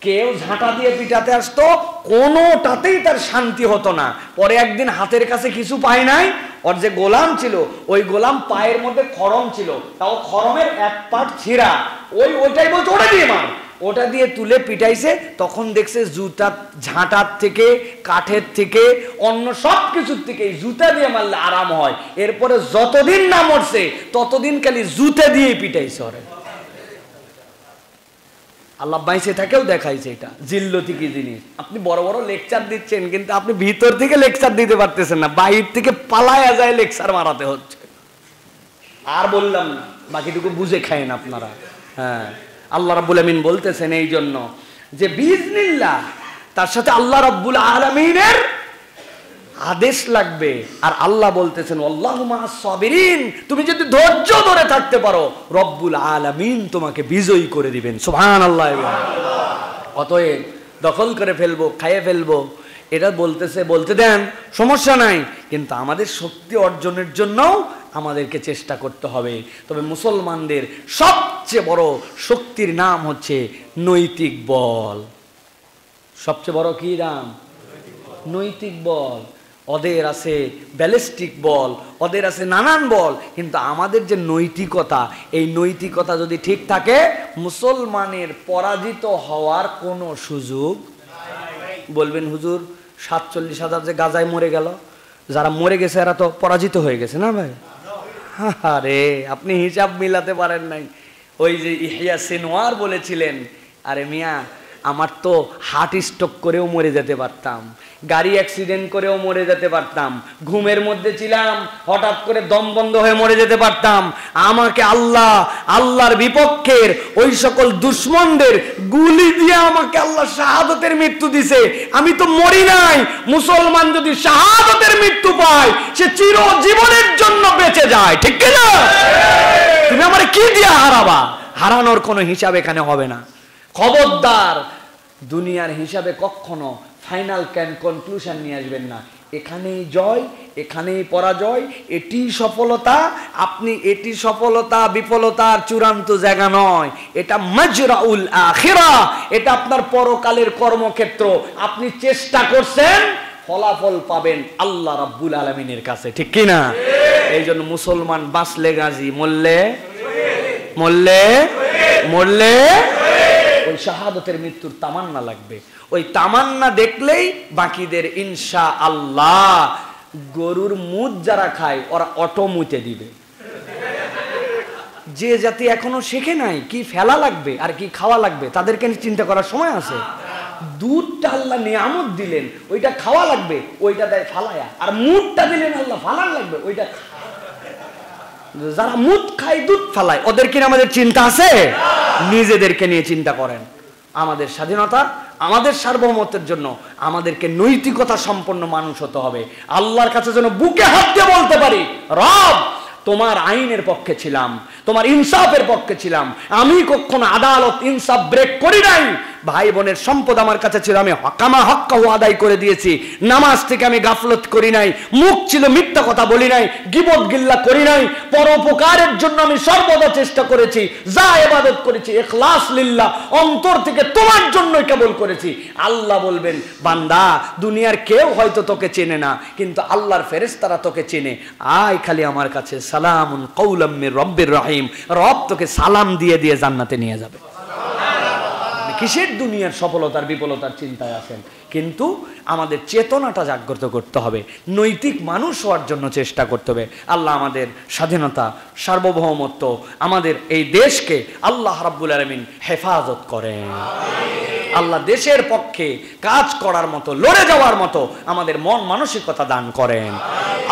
কেউ ঝাঁটা দিয়ে পিটাতে আসতো, কোনোটাতেই তার শান্তি হতো না। পরে একদিন হাতের কাছে কিছু পায় নাই, ওর যে গোলাম ছিল ওই গোলাম পায়ের মধ্যে খড়ম ছিল, তাও খড়মের এক পাট ছিঁড়া, ওইটাই বলছে ওটা দিয়ে মার, ওটা দিয়ে তুলে পিটাইছে। তখন দেখছে জুতা ঝাঁটার থেকে কাঠের থেকে অন্য সব কিছুর থেকে জুতা দিয়ে মারলে আরাম হয়। এরপরে যতদিন না মরছে ততদিন খালি জুতা দিয়ে পিটাইছে ওরে। আল্লাহ বাইসে থাকেও দেখাইছে এটা জিল্লতি কি জিনিস। আপনি বড় বড় লেকচার দিচ্ছেন কিন্তু আপনি ভিতর থেকে লেকচার দিতে পারতেছেন না, বাইরে থেকে পালায়া যায় লেকচার মারাতে হচ্ছে। আর বললাম না, বাকিটুকু বুঝে খায়েন আপনারা। হ্যাঁ, আল্লাহ রাব্বুল আমিন বলতেছেন এই জন্য যে বিইজনিল্লাহ, তার সাথে আল্লাহ রাব্বুল আলামিনের আদেশ লাগবে। আর আল্লাহ বলতেছেন আল্লাহু মা'আস সাবিরিন, তুমি যদি ধৈর্য ধরে থাকতে পারো রব্বুল আলামিন তোমাকে বিজয়ী করে দিবেন। সুবহানাল্লাহ। অতএব দখল করে ফেলবো, খাইয়ে ফেলবো, এটা বলতে দেন, সমস্যা নাই, কিন্তু আমাদের শক্তি অর্জনের জন্য আমাদেরকে চেষ্টা করতে হবে। তবে মুসলমানদের সবচেয়ে বড় শক্তির নাম হচ্ছে নৈতিক বল। সবচেয়ে বড় কি নাম? নৈতিক বল। ওদের আছে ব্যালিস্টিক বল, ওদের আছে নানান বল, কিন্তু আমাদের যে নৈতিকতা, এই নৈতিকতা যদি ঠিক থাকে মুসলমানের পরাজিত হওয়ার কোনো সুযোগ। বলবেন হুজুর 47,000 যে গাজায় মরে গেল, যারা মরে গেছে এরা তো পরাজিত হয়ে গেছে না ভাই? আরে আপনি হিসাব মিলাতে পারেন নাই। ওই যে ইহইয়া সিনওয়ার বলেছিলেন, আরে মিয়া আমার তো হার্ট স্ট্রোক করেও মরে যেতে পারতাম, গাড়ি অ্যাক্সিডেন্ট করেও মরে যেতে পারতাম, ঘুমের মধ্যে ছিলাম হঠাৎ করে দম বন্ধ হয়ে মরে যেতে পারতাম। আমাকে আল্লাহর বিপক্ষের ওই সকল দুশমনদের গুলি দিয়ে আমাকে আল্লাহ শাহাদতের মৃত্যু দিছে, আমি তো মরি নাই। মুসলমান যদি শাহাদতের মৃত্যু পায় সে চিরজীবনের জন্য বেঁচে যায়, ঠিক কি না? তুমি আমার কি দিয়ে হারাবা? হারানোর কোনো হিসাব এখানে হবে না। খবরদার দুনিয়ার হিসাবে কখনো ফাইনাল কনক্লুশন নিয়ে আসবেন না। এখানেই জয়, এখানেই পরাজয়, এটি সফলতা। আপনি এটি সফলতা বিফলতার চূড়ান্ত জায়গা নয়, এটা মাজরাউল আখিরা, এটা আপনার পরকালের কর্মক্ষেত্র। আপনি চেষ্টা করছেন, ফলাফল পাবেন আল্লাহ রাব্বুল আলামিনের কাছে, ঠিক কি না? এই জন্য মুসলমান বাঁচলে গাজী, মরলে ওই শাহাদতের মৃত্যুর তামান্না লাগবে। ওই তামান্না দেখলেই বাকিদের ইনশাআল্লাহ, গরুর মুত যারা খায় ওরা অটো মুতে দিবে। যে জাতি এখনো শেখে নাই কি ফেলা লাগবে আর কি খাওয়া লাগবে, তাদেরকে চিন্তা করার সময় আছে? দুধটা আল্লাহ নিয়ামত দিলেন, ওইটা খাওয়া লাগবে, ওইটা দেয় ফালায়া। আর মুতটা দিলেন আল্লাহ, ফালান লাগবে ওইটা। যারা মুত খায় দুধ ফালায়, ওদের কিনা আমাদের চিন্তা আছে? নিজেদেরকে নিয়ে চিন্তা করেন। আমাদের স্বাধীনতা, আমাদের সার্বভৌমত্বের জন্য আমাদেরকে নৈতিকতা সম্পন্ন মানুষ হতে হবে। আল্লাহর কাছে যেন বুকে হাত দিয়ে বলতে পারি, রব তোমার আইনের পক্ষে ছিলাম, তোমার ইনসাফের পক্ষে ছিলাম, আমি কখনো আদালত ইনসাফ ব্রেক করি নাই। ভাই বোনের সম্পদ আমার কাছে ছিল, আমি হকামা হক্কাহু আদায় করে দিয়েছি। নামাজ থেকে আমি গাফলত করি নাই, মুখ ছিল মিথ্যা কথা বলি নাই, গীবত গিল্লা করি নাই, পরোপকারের জন্য আমি সর্বদা চেষ্টা করেছি, যা ইবাদত করেছি ইখলাস লিল্লাহ, অন্তর থেকে তোমার জন্যই কেবল করেছি। আল্লাহ বলবেন, বান্দা দুনিয়ার কেউ হয়তো তোকে চেনে না, কিন্তু আল্লাহর ফেরেশতারা তোকে চেনে, আয় খালি আমার কাছে, সালামুন কাওলাম মির রব্বির রহিম, রব তোকে সালাম দিয়ে দিয়ে জান্নাতে নিয়ে যাবে। কিসের দুনিয়ার সফলতার বিফলতার চিন্তায় আছেন? কিন্তু আমাদের চেতনাটা জাগ্রত করতে হবে, নৈতিক মানুষ হওয়ার জন্য চেষ্টা করতে হবে। আল্লাহ আমাদের স্বাধীনতা, সার্বভৌমত্ব, আমাদের এই দেশকে আল্লাহ রাব্বুল আলামিন হেফাজত করেন। আল্লাহ দেশের পক্ষে কাজ করার মতো, লড়ে যাওয়ার মতো আমাদের মন মানসিকতা দান করেন।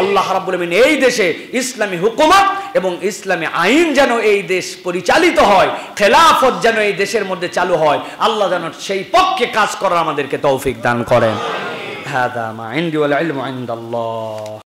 আল্লাহ রাব্বুল আলামিন এই দেশে ইসলামী হুকুমত এবং ইসলামী আইন যেন এই দেশ পরিচালিত হয়, খেলাফত যেন এই দেশের মধ্যে চালু হয়, আল্লাহ যেন সেই পক্ষে কাজ করার আমাদেরকে তৌফিক দান করেন। হাদা মা ইনদি ওয়াল ইলমু ইনদাল্লাহ।